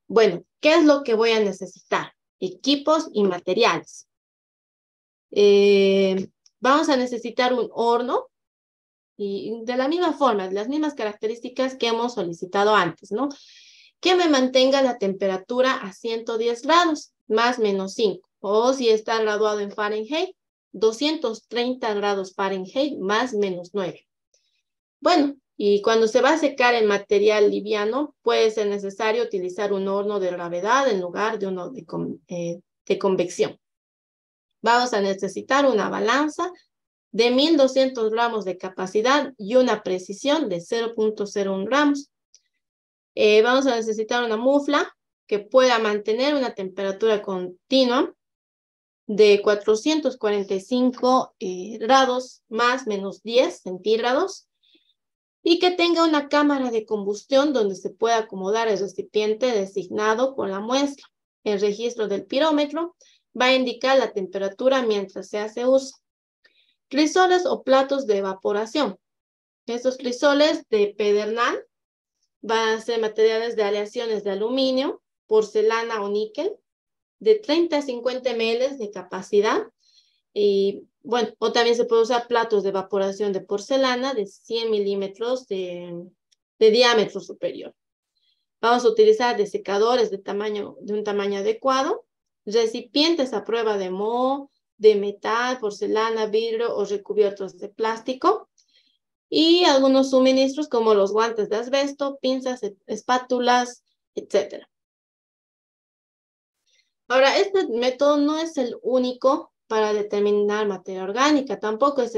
Bueno, ¿qué es lo que voy a necesitar? Equipos y materiales. Vamos a necesitar un horno y de la misma forma, de las mismas características que hemos solicitado antes, ¿no? Que me mantenga la temperatura a 110 grados, más menos 5. O si está graduado en Fahrenheit, 230 grados Fahrenheit, más menos 9. Bueno, y cuando se va a secar el material liviano, puede ser necesario utilizar un horno de gravedad en lugar de uno de convección. Vamos a necesitar una balanza de 1.200 gramos de capacidad y una precisión de 0.01 gramos. Vamos a necesitar una mufla que pueda mantener una temperatura continua de 445 grados más menos 10 centígrados y que tenga una cámara de combustión donde se pueda acomodar el recipiente designado con la muestra. El registro del pirómetro va a indicar la temperatura mientras se hace uso. Crisoles o platos de evaporación. Estos crisoles de pedernal van a ser materiales de aleaciones de aluminio, porcelana o níquel, de 30 a 50 ml de capacidad. Y bueno, o también se puede usar platos de evaporación de porcelana de 100 milímetros de diámetro superior. Vamos a utilizar desecadores de un tamaño adecuado, recipientes a prueba de moho, de metal, porcelana, vidrio o recubiertos de plástico, y algunos suministros como los guantes de asbesto, pinzas, espátulas, etc. Ahora, este método no es el único para determinar materia orgánica, tampoco es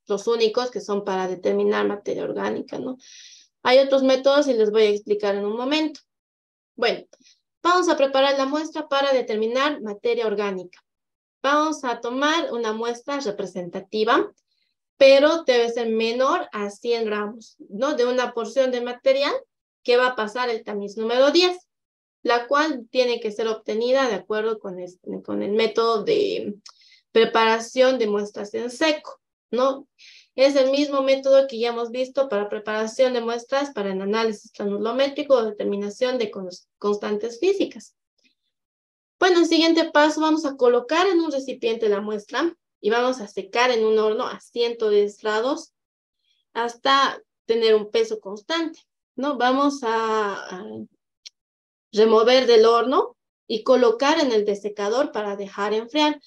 los únicos que son para determinar materia orgánica, ¿no? Hay otros métodos y les voy a explicar en un momento. Bueno, vamos a preparar la muestra para determinar materia orgánica. Vamos a tomar una muestra representativa, pero debe ser menor a 100 gramos, ¿no? De una porción de material que va a pasar el tamiz número 10, la cual tiene que ser obtenida de acuerdo con el método de preparación de muestras en seco, ¿no? Es el mismo método que ya hemos visto para preparación de muestras para el análisis granulométrico o determinación de constantes físicas. Bueno, el siguiente paso, vamos a colocar en un recipiente la muestra y vamos a secar en un horno a 110 grados hasta tener un peso constante, ¿no? Vamos a remover del horno y colocar en el desecador para dejar enfriar,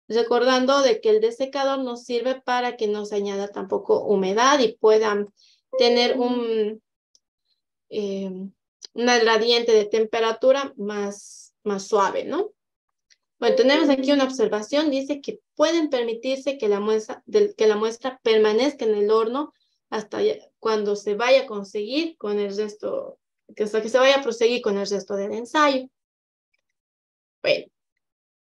recordando de que el desecador nos sirve para que no se añada tampoco humedad y puedan tener una gradiente de temperatura más suave, ¿no? Bueno, tenemos aquí una observación, dice que pueden permitirse que la muestra permanezca en el horno hasta cuando se vaya a conseguir con el resto, hasta que se vaya a proseguir con el resto del ensayo. Bueno,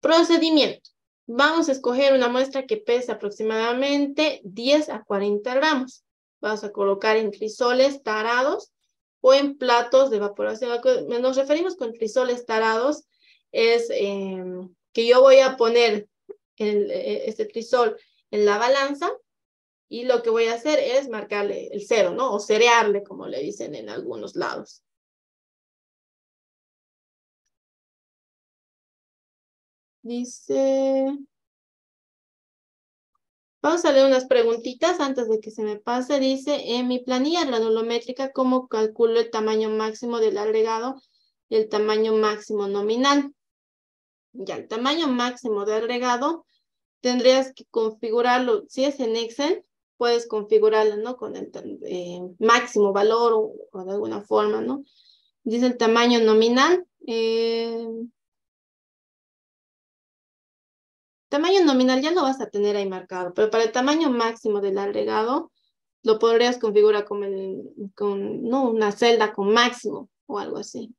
procedimiento. Vamos a escoger una muestra que pese aproximadamente 10 a 40 gramos. Vamos a colocar en crisoles tarados o en platos de evaporación. Nos referimos con crisoles tarados, es que yo voy a poner este crisol en la balanza y lo que voy a hacer es marcarle el cero, ¿no? O cerearle, como le dicen en algunos lados. Dice... Vamos a leer unas preguntitas antes de que se me pase. Dice, en mi planilla granulométrica, ¿cómo calculo el tamaño máximo del agregado y el tamaño máximo nominal? Ya, el tamaño máximo de agregado tendrías que configurarlo. Si es en Excel, puedes configurarlo, ¿no? Con el máximo valor o de alguna forma, ¿no? Dice el tamaño nominal. Tamaño nominal ya lo vas a tener ahí marcado, pero para el tamaño máximo del agregado lo podrías configurar con ¿no? una celda con máximo o algo así.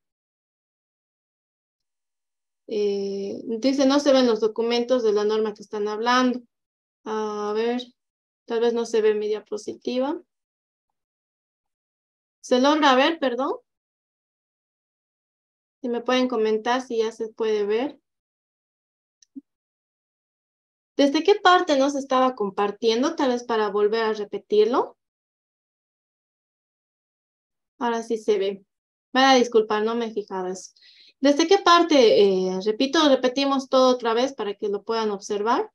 Dice, no se ven los documentos de la norma que están hablando. A ver, Tal vez no se ve mi diapositiva. ¿Se logra ver, perdón? Si me pueden comentar si ya se puede ver. ¿Desde qué parte nos estaba compartiendo? Tal vez para volver a repetirlo. Ahora sí se ve. Van a disculpar, no me he fijado eso. ¿Desde qué parte? Repetimos todo otra vez para que lo puedan observar.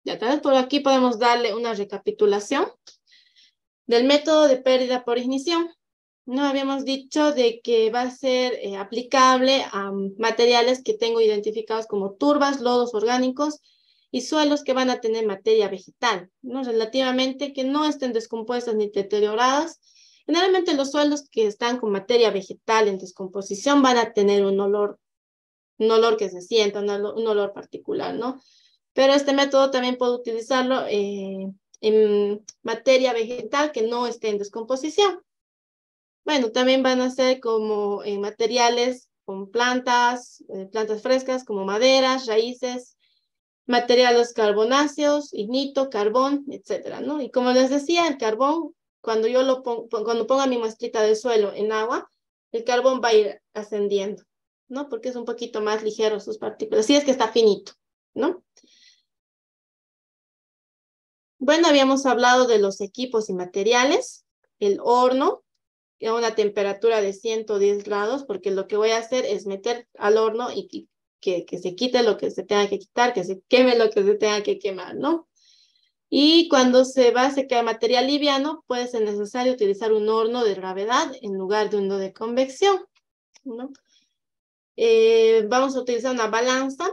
Ya tal vez por aquí podemos darle una recapitulación del método de pérdida por ignición. No habíamos dicho de que va a ser aplicable a materiales que tengo identificados como turbas, lodos orgánicos y suelos que van a tener materia vegetal, ¿no? Relativamente que no estén descompuestas ni deterioradas. Generalmente los suelos que están con materia vegetal en descomposición van a tener un olor que se sienta, un olor particular, ¿no? Pero este método también puedo utilizarlo en materia vegetal que no esté en descomposición. Bueno, también van a ser como materiales con plantas, plantas frescas como maderas, raíces, materiales carbonáceos, ignito, carbón, etcétera, ¿no? Y como les decía, el carbón, cuando yo cuando ponga mi muestrita de suelo en agua, el carbón va a ir ascendiendo, ¿no? Porque es un poquito más ligero sus partículas, si es que está finito, ¿no? Bueno, habíamos hablado de los equipos y materiales, el horno, a una temperatura de 110 grados, porque lo que voy a hacer es meter al horno y que se quite lo que se tenga que quitar, que se queme lo que se tenga que quemar, ¿no? Y cuando se queda material liviano, puede ser necesario utilizar un horno de gravedad en lugar de uno de convección, ¿no? Vamos a utilizar una balanza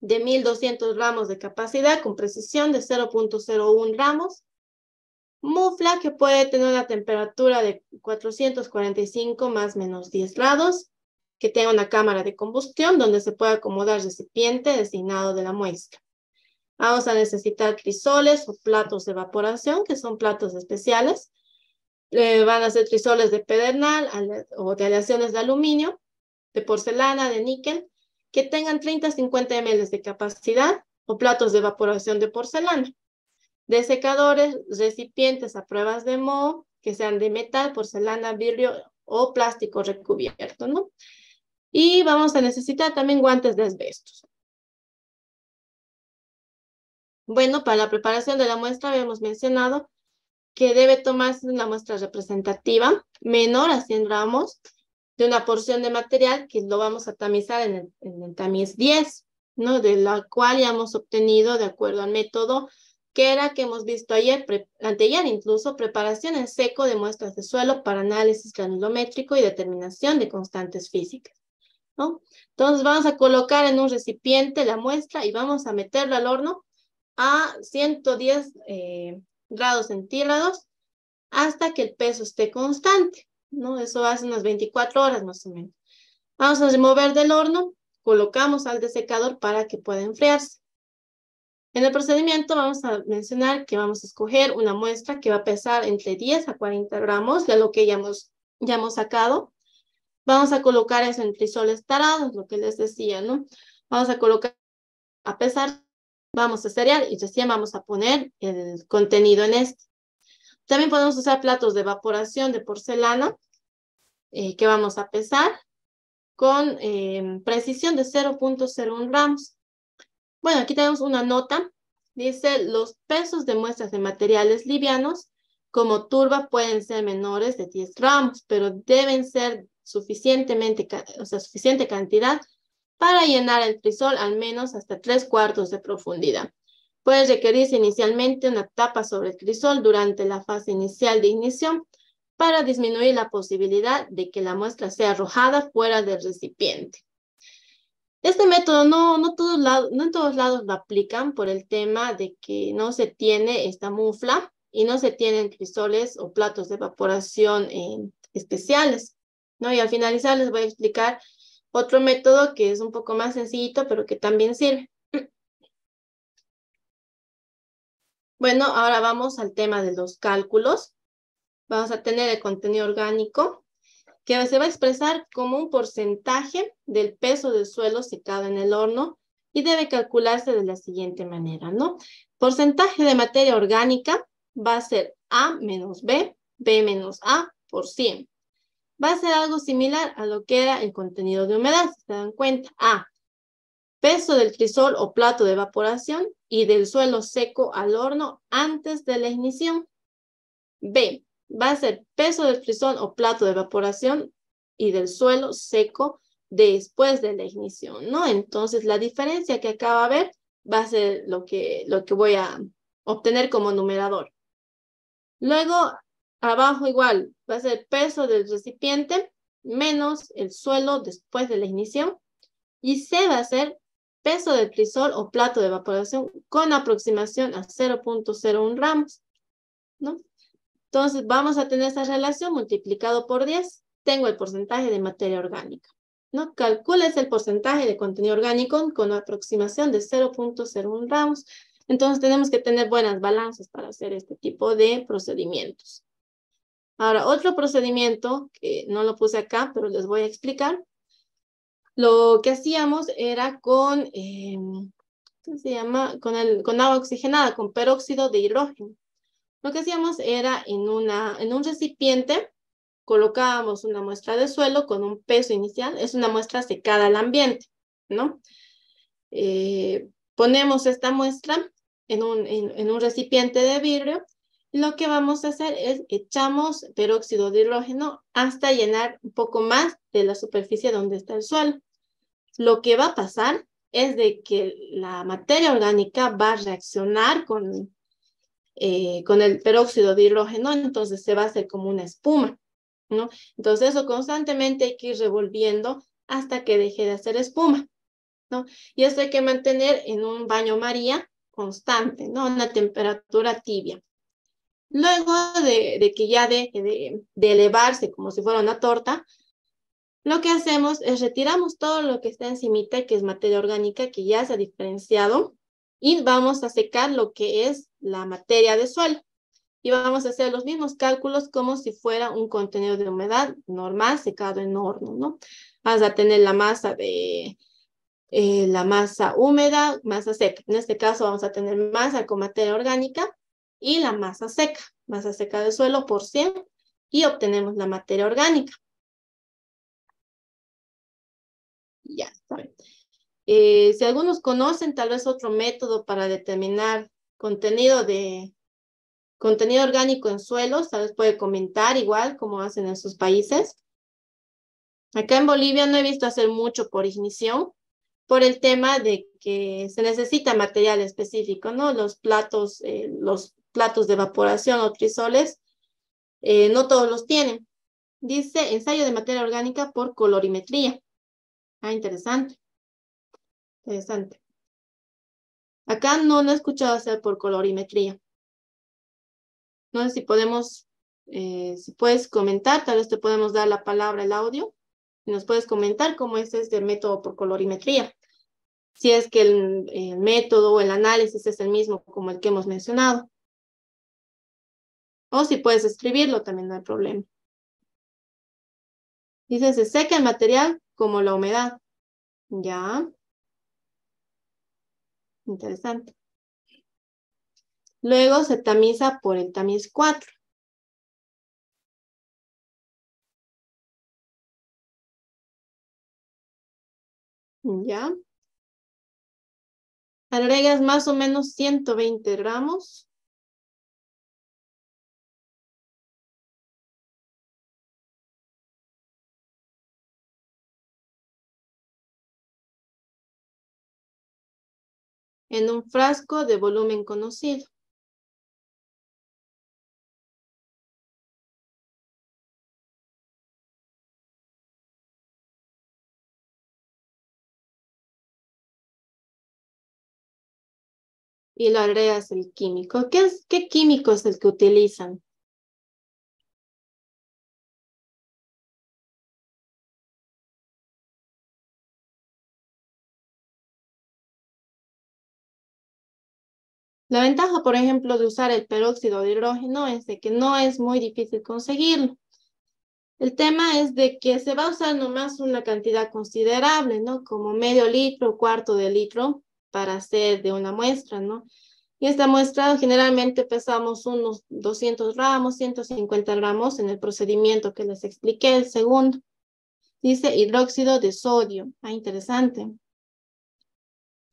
de 1200 gramos de capacidad con precisión de 0.01 gramos. Mufla que puede tener una temperatura de 445 más menos 10 grados, que tenga una cámara de combustión donde se puede acomodar recipiente designado de la muestra. Vamos a necesitar crisoles o platos de evaporación, que son platos especiales. Van a ser crisoles de pedernal o de aleaciones de aluminio, de porcelana, de níquel, que tengan 30 a 50 ml de capacidad, o platos de evaporación de porcelana. De secadores, recipientes a pruebas de moho, que sean de metal, porcelana, vidrio o plástico recubierto, ¿no? Y vamos a necesitar también guantes de asbestos. Bueno, para la preparación de la muestra habíamos mencionado que debe tomarse una muestra representativa menor a 100 gramos de una porción de material que lo vamos a tamizar en el tamiz 10, ¿no? De la cual ya hemos obtenido, de acuerdo al método que hemos visto anteayer incluso, preparación en seco de muestras de suelo para análisis granulométrico y determinación de constantes físicas, ¿no? Entonces vamos a colocar en un recipiente la muestra y vamos a meterla al horno a 110 grados centígrados hasta que el peso esté constante, ¿no? Eso hace unas 24 horas más o menos. Vamos a remover del horno, colocamos al desecador para que pueda enfriarse. En el procedimiento vamos a mencionar que vamos a escoger una muestra que va a pesar entre 10 a 40 gramos de lo que ya hemos sacado. Vamos a colocar eso en crisoles tarados, lo que les decía, ¿no? Vamos a colocar a pesar, vamos a seriar y recién vamos a poner el contenido en este. También podemos usar platos de evaporación de porcelana que vamos a pesar con precisión de 0.01 gramos. Bueno, aquí tenemos una nota. Dice, los pesos de muestras de materiales livianos como turba pueden ser menores de 10 gramos, pero deben ser suficiente cantidad para llenar el crisol al menos hasta 3/4 de profundidad. Puede requerirse inicialmente una tapa sobre el crisol durante la fase inicial de ignición para disminuir la posibilidad de que la muestra sea arrojada fuera del recipiente. Este método no en todos lados lo aplican por el tema de que no se tiene esta mufla y no se tienen crisoles o platos de evaporación especiales, ¿no? Y al finalizar les voy a explicar otro método que es un poco más sencillito, pero que también sirve. Bueno, ahora vamos al tema de los cálculos. Vamos a tener el contenido orgánico que se va a expresar como un porcentaje del peso del suelo secado en el horno y debe calcularse de la siguiente manera, ¿no? Porcentaje de materia orgánica va a ser A menos B, B menos A por 100. Va a ser algo similar a lo que era el contenido de humedad, si se dan cuenta. A, peso del crisol o plato de evaporación y del suelo seco al horno antes de la ignición. B, va a ser peso del crisol o plato de evaporación y del suelo seco después de la ignición, ¿no? Entonces, la diferencia que acaba de ver va a ser lo que voy a obtener como numerador. Luego, abajo igual, va a ser peso del recipiente menos el suelo después de la ignición. Y C va a ser peso del crisol o plato de evaporación con aproximación a 0.01 gramos, ¿no? Entonces, vamos a tener esta relación multiplicado por 10. Tengo el porcentaje de materia orgánica, ¿no? Calcules el porcentaje de contenido orgánico con aproximación de 0.01 gramos. Entonces, tenemos que tener buenas balanzas para hacer este tipo de procedimientos. Ahora, otro procedimiento que no lo puse acá, pero les voy a explicar. Lo que hacíamos era con, ¿qué se llama? Con agua oxigenada, con peróxido de hidrógeno. Lo que hacíamos era en un recipiente, colocábamos una muestra de suelo con un peso inicial, es una muestra secada al ambiente, ¿no? Ponemos esta muestra en un recipiente de vidrio. Lo que vamos a hacer es echamos peróxido de hidrógeno hasta llenar un poco más de la superficie donde está el suelo. Lo que va a pasar es de que la materia orgánica va a reaccionar con el peróxido de hidrógeno, entonces se va a hacer como una espuma, ¿no? Entonces eso constantemente hay que ir revolviendo hasta que deje de hacer espuma, ¿no? Y esto hay que mantener en un baño María constante, ¿no? Una temperatura tibia. Luego de que ya deje de elevarse como si fuera una torta, lo que hacemos es retiramos todo lo que está encimita, que es materia orgánica, que ya se ha diferenciado, y vamos a secar lo que es la materia de suelo. Y vamos a hacer los mismos cálculos como si fuera un contenido de humedad normal secado en horno, ¿no? Vas a tener la masa la masa húmeda, masa seca. En este caso vamos a tener masa con materia orgánica y la masa seca del suelo por 100 y obtenemos la materia orgánica. Ya, está bien. Si algunos conocen tal vez otro método para determinar contenido orgánico en suelos, tal vez puede comentar igual como hacen en sus países. Acá en Bolivia no he visto hacer mucho por ignición, por el tema de que se necesita material específico, ¿no? Los platos de evaporación o trisoles, no todos los tienen. Dice ensayo de materia orgánica por colorimetría. Ah, interesante. Interesante. Acá no he escuchado hacer por colorimetría. No sé si podemos, si puedes comentar, tal vez te podemos dar la palabra, el audio, y nos puedes comentar cómo es este método por colorimetría. Si es que el método o el análisis es el mismo como el que hemos mencionado. O si puedes escribirlo, también no hay problema. Dice, se seca el material como la humedad. Ya. Interesante. Luego se tamiza por el tamiz 4. Ya. Agregas más o menos 120 gramos. En un frasco de volumen conocido. Y lo agregas el químico. ¿Qué químico es el que utilizan? La ventaja, por ejemplo, de usar el peróxido de hidrógeno es de que no es muy difícil conseguirlo. El tema es de que se va a usar nomás una cantidad considerable, ¿no? Como medio litro, cuarto de litro para hacer de una muestra, ¿no? Y esta muestra generalmente pesamos unos 200 gramos, 150 gramos en el procedimiento que les expliqué, el segundo. Dice hidróxido de sodio. Ah, interesante.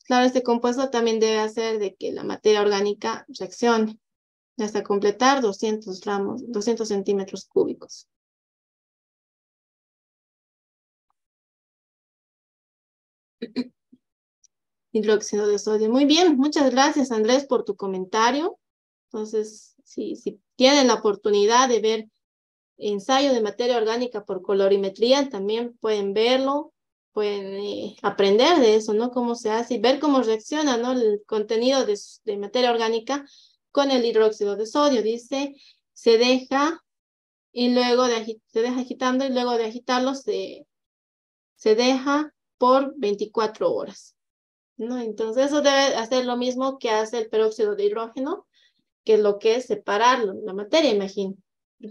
Claro, este compuesto también debe hacer de que la materia orgánica reaccione hasta completar 200 gramos, 200 centímetros cúbicos. Hidróxido de sodio. Muy bien, muchas gracias Andrés por tu comentario. Entonces, si tienen la oportunidad de ver ensayo de materia orgánica por colorimetría, también pueden verlo, pueden aprender de eso, ¿no? Cómo se hace y ver cómo reacciona, ¿no? El contenido de materia orgánica con el hidróxido de sodio. Dice, se deja y luego se deja agitando y luego de agitarlo se deja por 24 horas, ¿no? Entonces eso debe hacer lo mismo que hace el peróxido de hidrógeno, que es lo que es separarlo, la materia, imagino.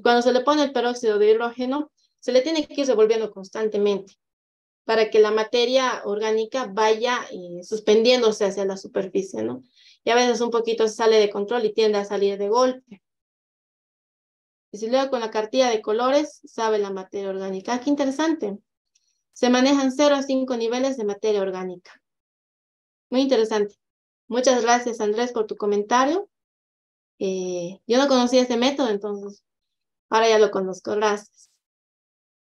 Cuando se le pone el peróxido de hidrógeno, se le tiene que ir revolviendo constantemente para que la materia orgánica vaya suspendiéndose hacia la superficie, ¿no? Y a veces un poquito se sale de control y tiende a salir de golpe. Y si luego con la cartilla de colores sabe la materia orgánica. Ah, qué interesante. Se manejan 0 a 5 niveles de materia orgánica. Muy interesante. Muchas gracias, Andrés, por tu comentario. Yo no conocía ese método, entonces ahora ya lo conozco. Gracias.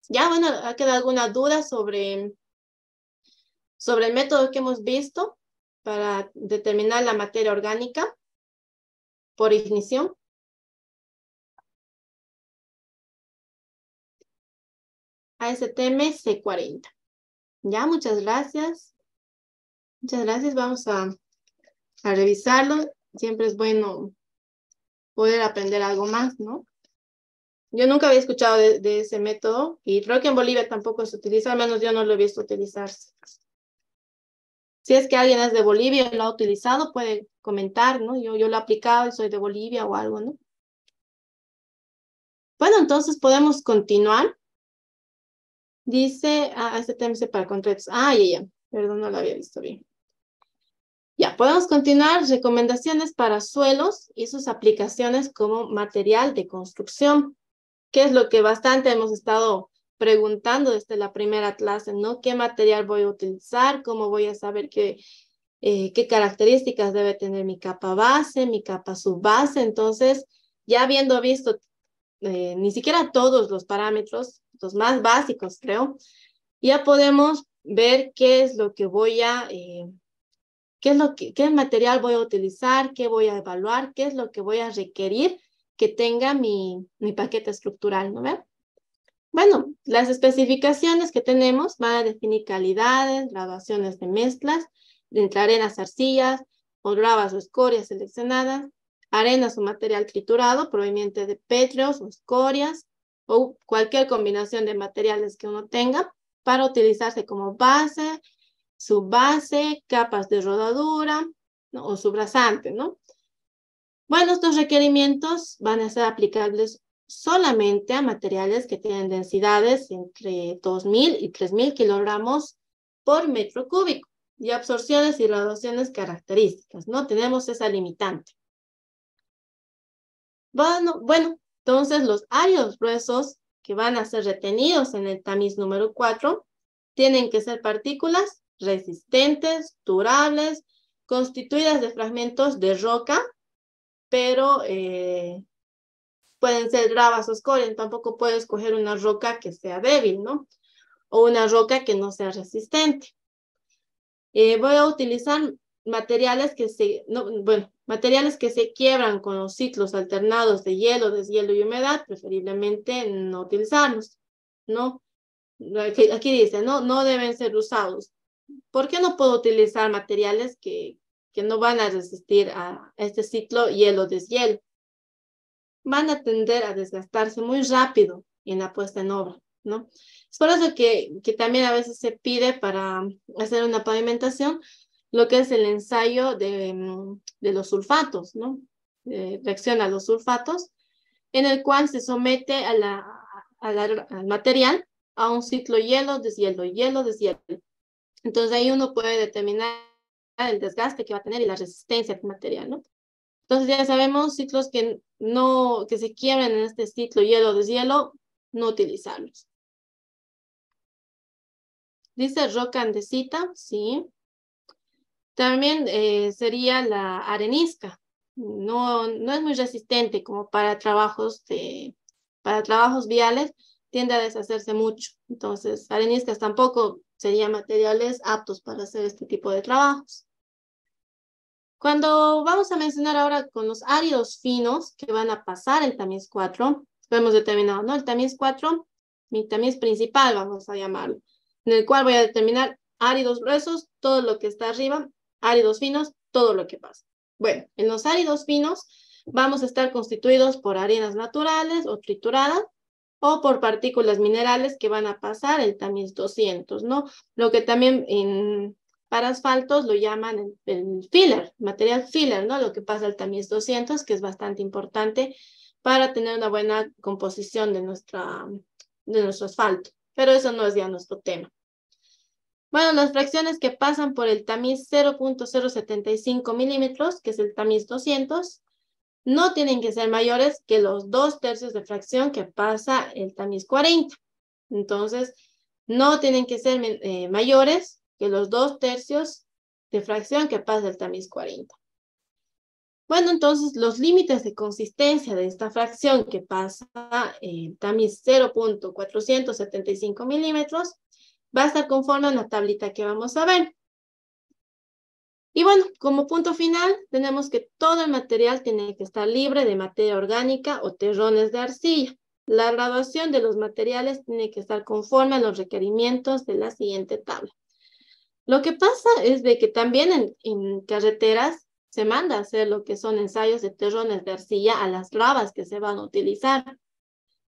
Ya, bueno, ¿ha quedado alguna duda sobre el método que hemos visto para determinar la materia orgánica por ignición? ASTM C40. Ya, muchas gracias. Muchas gracias. Vamos a revisarlo. Siempre es bueno poder aprender algo más, ¿no? Yo nunca había escuchado de ese método y creo que en Bolivia tampoco se utiliza, al menos yo no lo he visto utilizarse. Si es que alguien es de Bolivia y lo ha utilizado, puede comentar, ¿no? Yo lo he aplicado y soy de Bolivia o algo, ¿no? Bueno, entonces podemos continuar. Dice, este tema es para contratos. Ya. Perdón, no lo había visto bien. Ya, podemos continuar. Recomendaciones para suelos y sus aplicaciones como material de construcción, que es lo que bastante hemos estado preguntando desde la primera clase, ¿no? ¿Qué material voy a utilizar? ¿Cómo voy a saber qué características debe tener mi capa base, mi capa subbase? Entonces, ya habiendo visto ni siquiera todos los parámetros, los más básicos, creo, ya podemos ver qué es lo que voy a, qué material voy a utilizar, qué voy a evaluar, qué es lo que voy a requerir que tenga mi paquete estructural, ¿no ven? Bueno, las especificaciones que tenemos van a definir calidades, graduaciones de mezclas, entre arenas, arcillas, o gravas o escorias seleccionadas, arenas o material triturado proveniente de pétreos o escorias, o cualquier combinación de materiales que uno tenga para utilizarse como base, subbase, capas de rodadura, ¿no? O subrasante, ¿no? Bueno, estos requerimientos van a ser aplicables solamente a materiales que tienen densidades entre 2.000 y 3.000 kilogramos por metro cúbico y absorciones y graduaciones características, ¿no? Tenemos esa limitante. Bueno, entonces los áridos gruesos que van a ser retenidos en el tamiz número 4 tienen que ser partículas resistentes, durables, constituidas de fragmentos de roca, pero pueden ser gravas o escorias. Tampoco puedes escoger una roca que sea débil, ¿no? O una roca que no sea resistente. Voy a utilizar materiales materiales que se quiebran con los ciclos alternados de hielo, deshielo y humedad, preferiblemente no utilizarlos, ¿no? Aquí dice, no deben ser usados. ¿Por qué no puedo utilizar materiales que no van a resistir a este ciclo hielo-deshielo? Van a tender a desgastarse muy rápido en la puesta en obra, ¿no? Es por eso que también a veces se pide para hacer una pavimentación lo que es el ensayo de los sulfatos, ¿no? Reacción a los sulfatos, en el cual se somete a al material a un ciclo hielo, deshielo, hielo, deshielo. Entonces ahí uno puede determinar el desgaste que va a tener y la resistencia del material, ¿no? Entonces ya sabemos ciclos que se quiebren en este ciclo hielo, deshielo, no utilizarlos. Dice roca andesita, sí. También sería la arenisca. No es muy resistente como para trabajos viales, tiende a deshacerse mucho. Entonces, areniscas tampoco serían materiales aptos para hacer este tipo de trabajos. Cuando vamos a mencionar ahora con los áridos finos que van a pasar el tamiz 4, lo hemos determinado, ¿no? El tamiz 4, mi tamiz principal, vamos a llamarlo, en el cual voy a determinar áridos gruesos, todo lo que está arriba, áridos finos, todo lo que pasa. Bueno, en los áridos finos vamos a estar constituidos por arenas naturales o trituradas o por partículas minerales que van a pasar el tamiz 200, ¿no? Lo que también para asfaltos lo llaman el filler, material filler, ¿no? Lo que pasa el tamiz 200, que es bastante importante para tener una buena composición de nuestro asfalto. Pero eso no es ya nuestro tema. Bueno, las fracciones que pasan por el tamiz 0.075 milímetros, que es el tamiz 200, no tienen que ser mayores que los 2/3 de fracción que pasa el tamiz 40. Entonces, no tienen que ser mayores que los 2/3 de fracción que pasa el tamiz 40. Bueno, entonces los límites de consistencia de esta fracción que pasa el tamiz 0.475 milímetros va a estar conforme a una tablita que vamos a ver. Y bueno, como punto final, tenemos que todo el material tiene que estar libre de materia orgánica o terrones de arcilla. La graduación de los materiales tiene que estar conforme a los requerimientos de la siguiente tabla. Lo que pasa es de que también en carreteras se manda a hacer lo que son ensayos de terrones de arcilla a las gravas que se van a utilizar.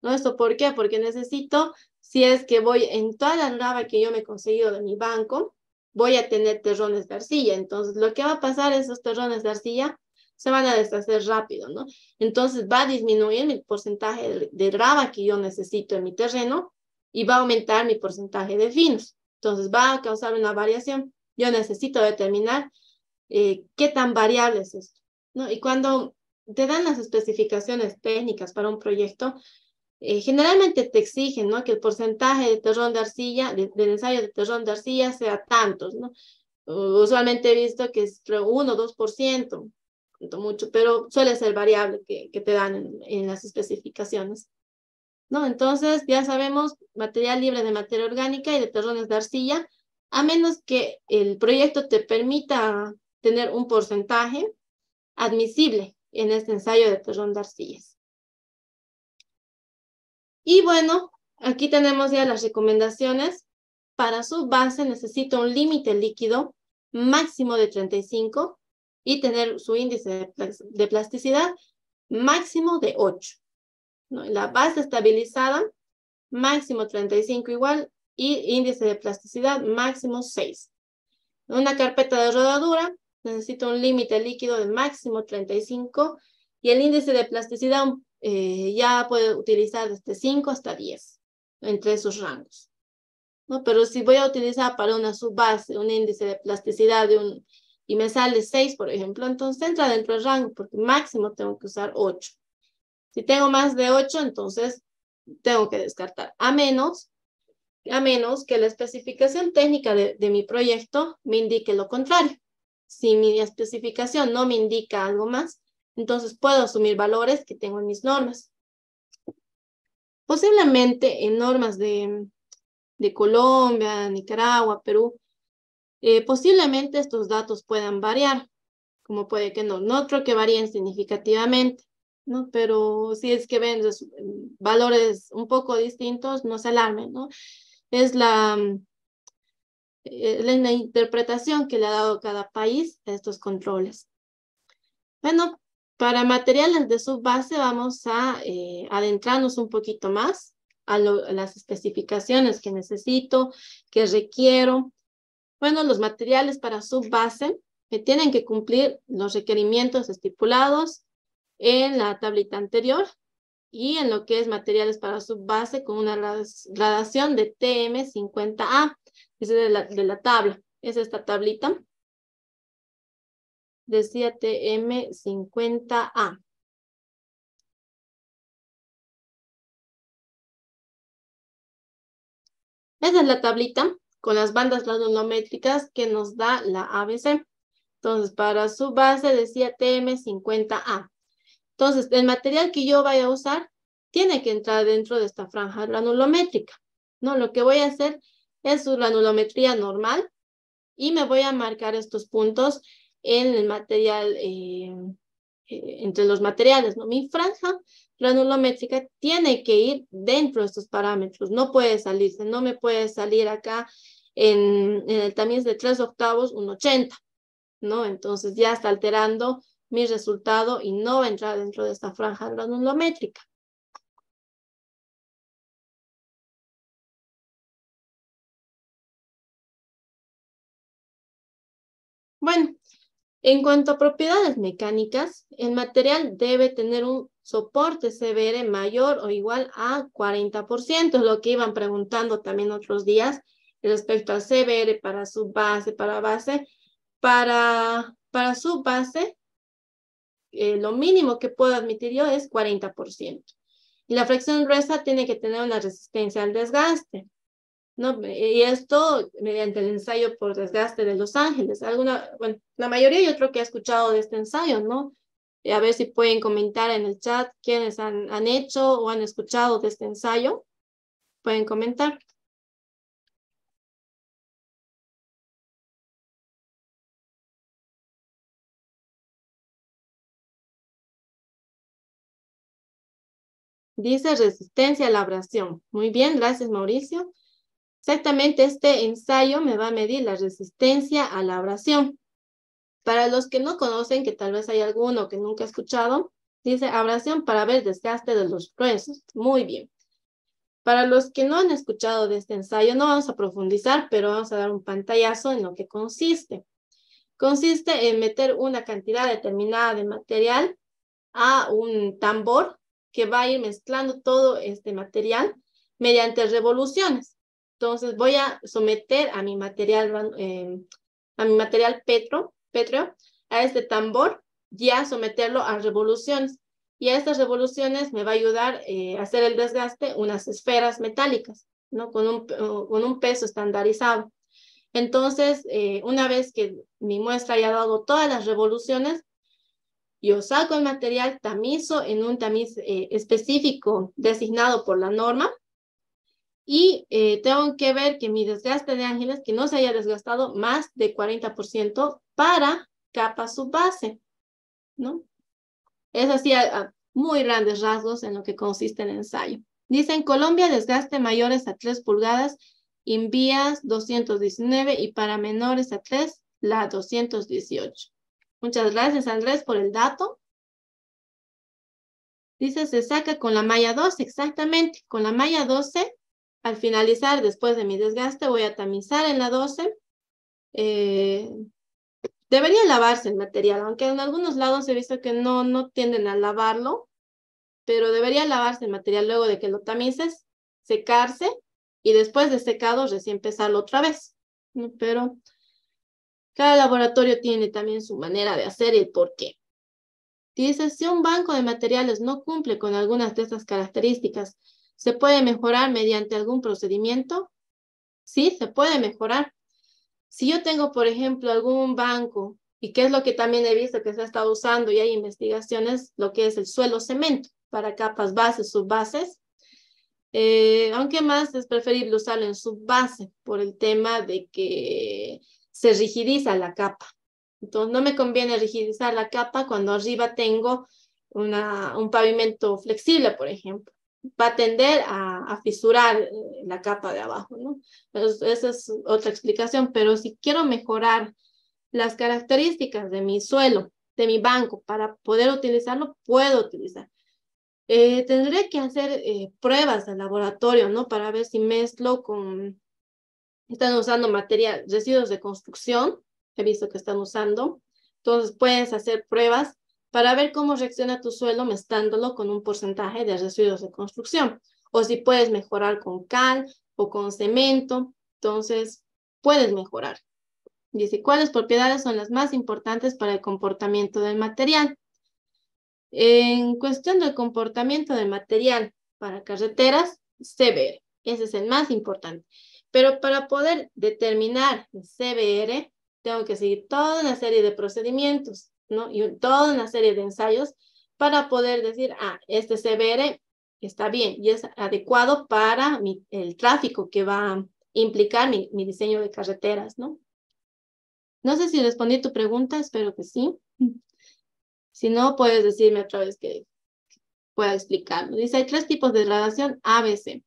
¿No? ¿Esto por qué? Porque necesito, si es que voy en toda la grava que yo me he conseguido de mi banco, voy a tener terrones de arcilla. Entonces, lo que va a pasar, esos terrones de arcilla se van a deshacer rápido, ¿no? Entonces, va a disminuir el porcentaje de grava que yo necesito en mi terreno y va a aumentar mi porcentaje de finos. Entonces, va a causar una variación. Yo necesito determinar qué tan variable es esto, ¿no? Y cuando te dan las especificaciones técnicas para un proyecto, generalmente te exigen, ¿no? Que el porcentaje de terrón de arcilla, del ensayo de terrón de arcilla sea tantos, ¿no? Usualmente he visto que es 1 o 2%, mucho, pero suele ser variable que te dan en las especificaciones, ¿no? Entonces, ya sabemos, material libre de materia orgánica y de terrones de arcilla, a menos que el proyecto te permita tener un porcentaje admisible en este ensayo de terrón de arcillas. Y bueno, aquí tenemos ya las recomendaciones. Para su base necesita un límite líquido máximo de 35 y tener su índice de plasticidad máximo de 8. ¿No? La base estabilizada, máximo 35 igual, y índice de plasticidad máximo 6. Una carpeta de rodadura necesita un límite líquido de máximo 35 y el índice de plasticidad ya puede utilizar desde 5 hasta 10, entre esos rangos, ¿no? Pero si voy a utilizar para una subbase un índice de plasticidad y me sale 6, por ejemplo, entonces entra dentro del rango, porque máximo tengo que usar 8. Si tengo más de 8, entonces tengo que descartar, a menos que la especificación técnica de mi proyecto me indique lo contrario. Si mi especificación no me indica algo más, entonces puedo asumir valores que tengo en mis normas. Posiblemente en normas de Colombia, Nicaragua, Perú, posiblemente estos datos puedan variar, como puede que no. No creo que varíen significativamente, ¿no? Pero si es que ven valores un poco distintos, no se alarmen, ¿no? Es la interpretación que le ha dado cada país a estos controles. Bueno, para materiales de subbase vamos a adentrarnos un poquito más a las especificaciones que necesito, que requiero. Bueno, los materiales para subbase tienen que cumplir los requerimientos estipulados en la tablita anterior y en lo que es materiales para subbase con una gradación de TM50A. Es de la tabla. Es esta tablita. Decía TM50A. Esa es la tablita con las bandas granulométricas que nos da la ABC. Entonces, para su base decía TM50A. Entonces, el material que yo vaya a usar tiene que entrar dentro de esta franja granulométrica, ¿no? Lo que voy a hacer es su granulometría normal y me voy a marcar estos puntos en el material, entre los materiales, ¿no? Mi franja granulométrica tiene que ir dentro de estos parámetros, no puede salirse, no me puede salir acá en el tamiz de 3/8, un 80, ¿no? Entonces ya está alterando mi resultado y no va a entrar dentro de esta franja granulométrica. Bueno, en cuanto a propiedades mecánicas, el material debe tener un soporte CBR mayor o igual a 40%, es lo que iban preguntando también otros días respecto al CBR para subbase, para base. Para subbase, lo mínimo que puedo admitir yo es 40%. Y la fracción gruesa tiene que tener una resistencia al desgaste, ¿no? Y esto mediante el ensayo por desgaste de Los Ángeles. Bueno, la mayoría yo creo que ha escuchado de este ensayo, ¿no? A ver si pueden comentar en el chat quiénes han hecho o han escuchado de este ensayo. Pueden comentar. Dice resistencia a la abrasión. Muy bien, gracias Mauricio. Exactamente, este ensayo me va a medir la resistencia a la abrasión. Para los que no conocen, que tal vez hay alguno que nunca ha escuchado, dice abrasión para ver desgaste de los gruesos. Muy bien. Para los que no han escuchado de este ensayo, no vamos a profundizar, pero vamos a dar un pantallazo en lo que consiste. Consiste en meter una cantidad determinada de material a un tambor que va a ir mezclando todo este material mediante revoluciones. Entonces voy a someter a mi material pétreo, a este tambor, ya someterlo a revoluciones. Y a estas revoluciones me va a ayudar a hacer el desgaste unas esferas metálicas, ¿no? Con un peso estandarizado. Entonces, una vez que mi muestra haya dado todas las revoluciones, yo saco el material, tamizo en un tamiz específico designado por la norma y tengo que ver que mi desgaste de ángeles, que no se haya desgastado más de 40% para capa subbase, ¿no? Es así a muy grandes rasgos en lo que consiste el ensayo. Dice, en Colombia, desgaste mayores a 3 pulgadas, INVIAS 219 y para menores a 3, la 218. Muchas gracias, Andrés, por el dato. Dice, se saca con la malla 12, exactamente. Con la malla 12, al finalizar, después de mi desgaste, voy a tamizar en la 12. Debería lavarse el material, aunque en algunos lados he visto que no tienden a lavarlo, pero debería lavarse el material luego de que lo tamices, secarse, y después de secado recién empezarlo otra vez. Pero cada laboratorio tiene también su manera de hacer y el por qué. Dice, si un banco de materiales no cumple con algunas de estas características, ¿se puede mejorar mediante algún procedimiento? Sí, se puede mejorar. Si yo tengo, por ejemplo, algún banco, y qué es lo que también he visto que se ha estado usando y hay investigaciones, lo que es el suelo cemento para capas bases, subbases, aunque más es preferible usarlo en subbase por el tema de que se rigidiza la capa. Entonces, no me conviene rigidizar la capa cuando arriba tengo un pavimento flexible, por ejemplo. Va a tender a fisurar la capa de abajo, ¿no? Entonces, esa es otra explicación, pero si quiero mejorar las características de mi suelo, de mi banco, para poder utilizarlo, puedo utilizar. Tendré que hacer pruebas de laboratorio, ¿no? Para ver si mezclo con... Están usando material, residuos de construcción, he visto que están usando. Entonces puedes hacer pruebas para ver cómo reacciona tu suelo mezclándolo con un porcentaje de residuos de construcción. O si puedes mejorar con cal o con cemento, entonces puedes mejorar. Dice, ¿cuáles propiedades son las más importantes para el comportamiento del material? En cuestión del comportamiento del material para carreteras, CBR. Ese es el más importante. Pero para poder determinar el CBR, tengo que seguir toda una serie de procedimientos, ¿no? Y toda una serie de ensayos para poder decir, este CBR está bien y es adecuado para el tráfico que va a implicar mi diseño de carreteras, ¿no? No sé si respondí tu pregunta, espero que sí. Si no, puedes decirme otra vez que pueda explicarlo. Dice, hay 3 tipos de degradación ABC.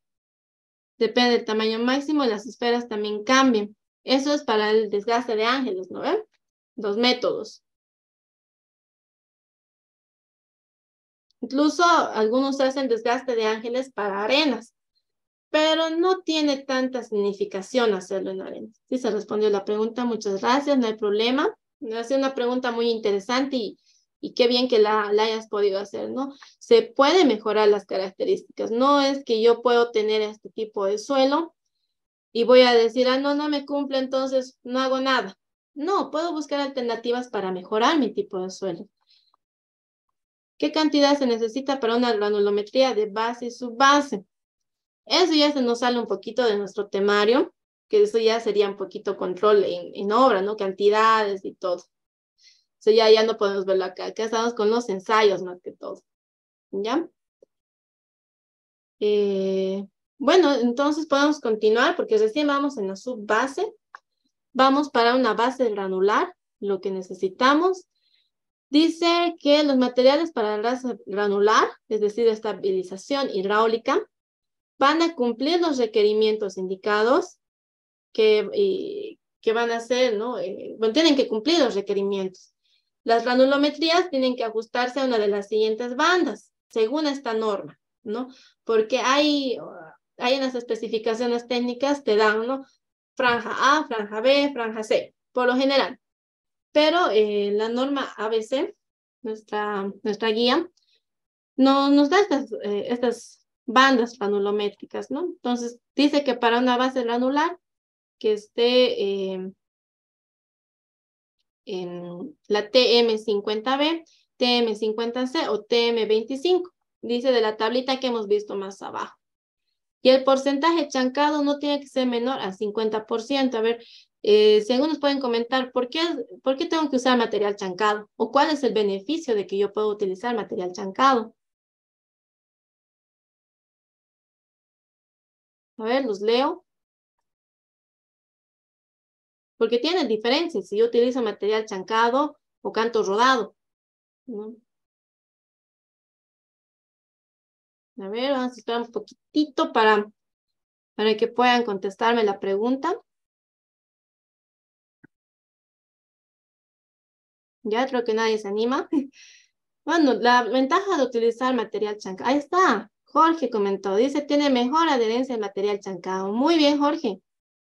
Depende del tamaño máximo y las esferas también cambian. Eso es para el desgaste de ángeles, ¿no ven? 2 métodos. Incluso algunos hacen desgaste de ángeles para arenas, pero no tiene tanta significación hacerlo en arenas. Sí, se respondió la pregunta, muchas gracias, no hay problema. Me hace una pregunta muy interesante y qué bien que la hayas podido hacer, ¿no? Se puede mejorar las características. No es que yo puedo tener este tipo de suelo y voy a decir, no me cumple, entonces no hago nada. No, puedo buscar alternativas para mejorar mi tipo de suelo. ¿Qué cantidad se necesita para una granulometría de base y subbase? Eso ya se nos sale un poquito de nuestro temario, que eso ya sería un poquito control en obra, ¿no? Cantidades y todo. Eso ya no podemos verlo acá. Acá estamos con los ensayos más que todo. ¿Ya? Bueno, entonces podemos continuar porque recién vamos en la subbase. Vamos para una base granular, lo que necesitamos. Dice que los materiales para la base granular, es decir, estabilización hidráulica, van a cumplir los requerimientos indicados que van a ser, ¿no? Bueno, tienen que cumplir los requerimientos. Las granulometrías tienen que ajustarse a una de las siguientes bandas, según esta norma, ¿no? Porque hay en las especificaciones técnicas, te dan, ¿no? Franja A, franja B, franja C, por lo general. Pero la norma ABC, nuestra guía, no nos da estas bandas granulométricas, ¿no? Entonces, dice que para una base granular que esté en la TM50B, TM50C o TM25, dice de la tablita que hemos visto más abajo. Y el porcentaje chancado no tiene que ser menor al 50%. A ver, si algunos pueden comentar, ¿por qué tengo que usar material chancado? ¿O cuál es el beneficio de que yo pueda utilizar material chancado? A ver, los leo. Porque tiene diferencias si yo utilizo material chancado o canto rodado, ¿no? A ver, vamos a esperar un poquitito para que puedan contestarme la pregunta. Ya creo que nadie se anima. Bueno, la ventaja de utilizar material chancado. Ahí está. Jorge comentó. Dice, tiene mejor adherencia el material chancado. Muy bien, Jorge.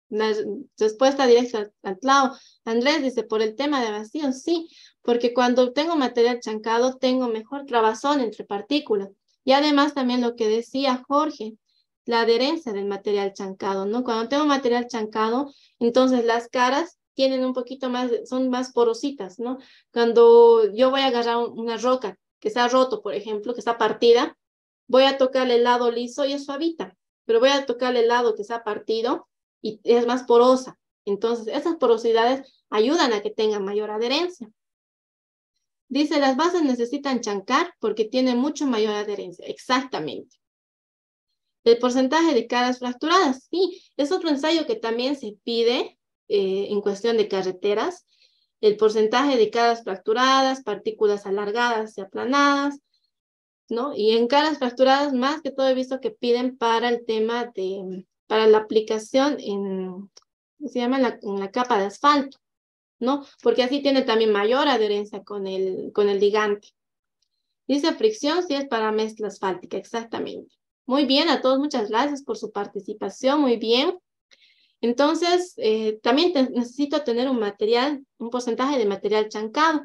La respuesta directa al clavo. Andrés dice, por el tema de vacío, sí, porque cuando tengo material chancado, tengo mejor trabazón entre partículas. Y además también lo que decía Jorge, la adherencia del material chancado, ¿no? Cuando tengo material chancado, entonces las caras tienen un poquito más, son más porositas, ¿no? Cuando yo voy a agarrar una roca que se ha roto, por ejemplo, que está partida, voy a tocarle el lado liso y es suavita, pero voy a tocarle el lado que se ha partido y es más porosa. Entonces, esas porosidades ayudan a que tengan mayor adherencia. Dice, las bases necesitan chancar porque tienen mucho mayor adherencia. Exactamente. El porcentaje de caras fracturadas, sí, es otro ensayo que también se pide en cuestión de carreteras. El porcentaje de caras fracturadas, partículas alargadas y aplanadas, ¿no? Y en caras fracturadas, más que todo he visto que piden para el tema para la aplicación se llama en la capa de asfalto, ¿no? Porque así tiene también mayor adherencia con el ligante. Dice fricción, sí es para mezcla asfáltica, exactamente. Muy bien, a todos muchas gracias por su participación, muy bien. Entonces, también necesito tener un porcentaje de material chancado.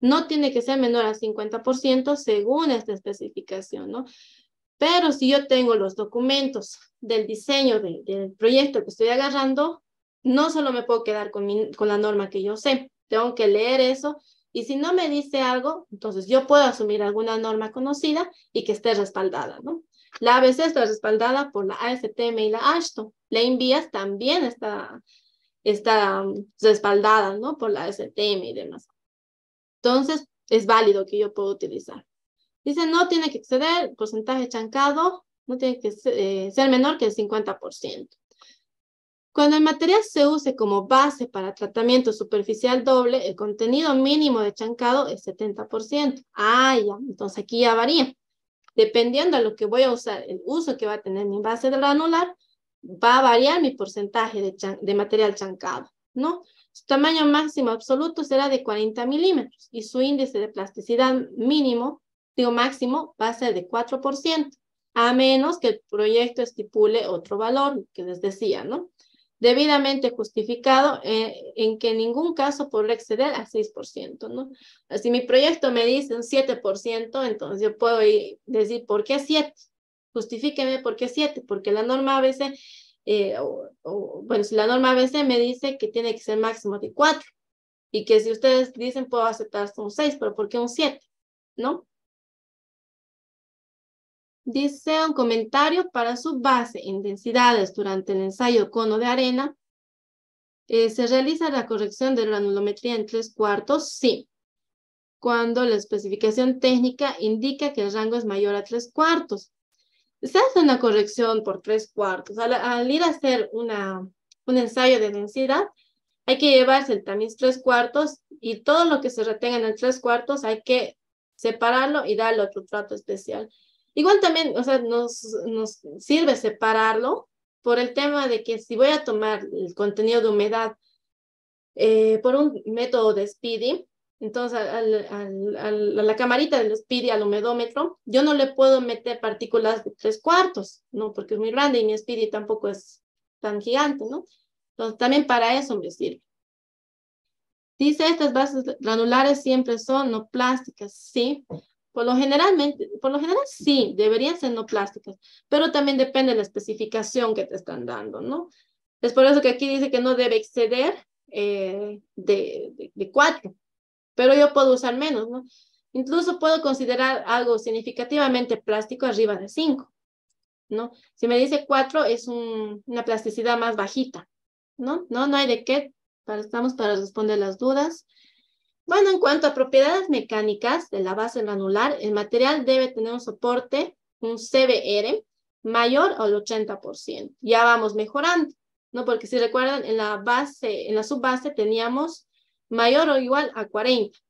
no tiene que ser menor al 50% según esta especificación, ¿no? Pero si yo tengo los documentos del diseño del proyecto que estoy agarrando, no solo me puedo quedar con la norma que yo sé, tengo que leer eso, y si no me dice algo, entonces yo puedo asumir alguna norma conocida y que esté respaldada, ¿no? La ABC está respaldada por la ASTM y la AASHTO. La INVIAS también está respaldada, ¿no? Por la ASTM y demás. Entonces, es válido que yo pueda utilizar. Dice, no tiene que exceder el porcentaje chancado, no tiene que ser menor que el 50%. Cuando el material se use como base para tratamiento superficial doble, el contenido mínimo de chancado es 70%. Ah, ya, entonces aquí ya varía. Dependiendo de lo que voy a usar, el uso que va a tener mi base de granular, va a variar mi porcentaje de material chancado, ¿no? Su tamaño máximo absoluto será de 40 milímetros y su índice de plasticidad máximo va a ser de 4%, a menos que el proyecto estipule otro valor, que les decía, ¿no? Debidamente justificado en que en ningún caso podrá exceder al 6%, ¿no? Si mi proyecto me dice un 7%, entonces yo puedo decir, ¿por qué 7? Justifíqueme por qué 7, porque la norma ABC, bueno, si la norma ABC me dice que tiene que ser máximo de 4, y que si ustedes dicen puedo aceptar hasta un 6, pero ¿por qué un 7? ¿No? Dice un comentario para su base en densidades durante el ensayo cono de arena. ¿Se realiza la corrección de granulometría en 3/4? Sí. Cuando la especificación técnica indica que el rango es mayor a 3/4. Se hace una corrección por 3/4. Al ir a hacer un ensayo de densidad, hay que llevarse el tamiz 3/4 y todo lo que se retenga en el 3/4 hay que separarlo y darle otro trato especial. Igual también, o sea, nos sirve separarlo por el tema de que si voy a tomar el contenido de humedad por un método de Speedy, entonces a la camarita del Speedy, al humedómetro, yo no le puedo meter partículas de 3/4, ¿no? Porque es muy grande y mi Speedy tampoco es tan gigante, ¿no? Entonces también para eso me sirve. Dice, estas bases granulares siempre son no plásticas, ¿sí? Por lo general sí, deberían ser no plásticas, pero también depende de la especificación que te están dando, ¿no? Es por eso que aquí dice que no debe exceder de 4, pero yo puedo usar menos, ¿no? Incluso puedo considerar algo significativamente plástico arriba de 5, ¿no? Si me dice 4 es una plasticidad más bajita, ¿no? No hay de qué, estamos para responder las dudas. Bueno, en cuanto a propiedades mecánicas de la base granular, el material debe tener un soporte, un CBR, mayor al 80%. Ya vamos mejorando, ¿no? Porque si recuerdan, en la subbase teníamos mayor o igual a 40,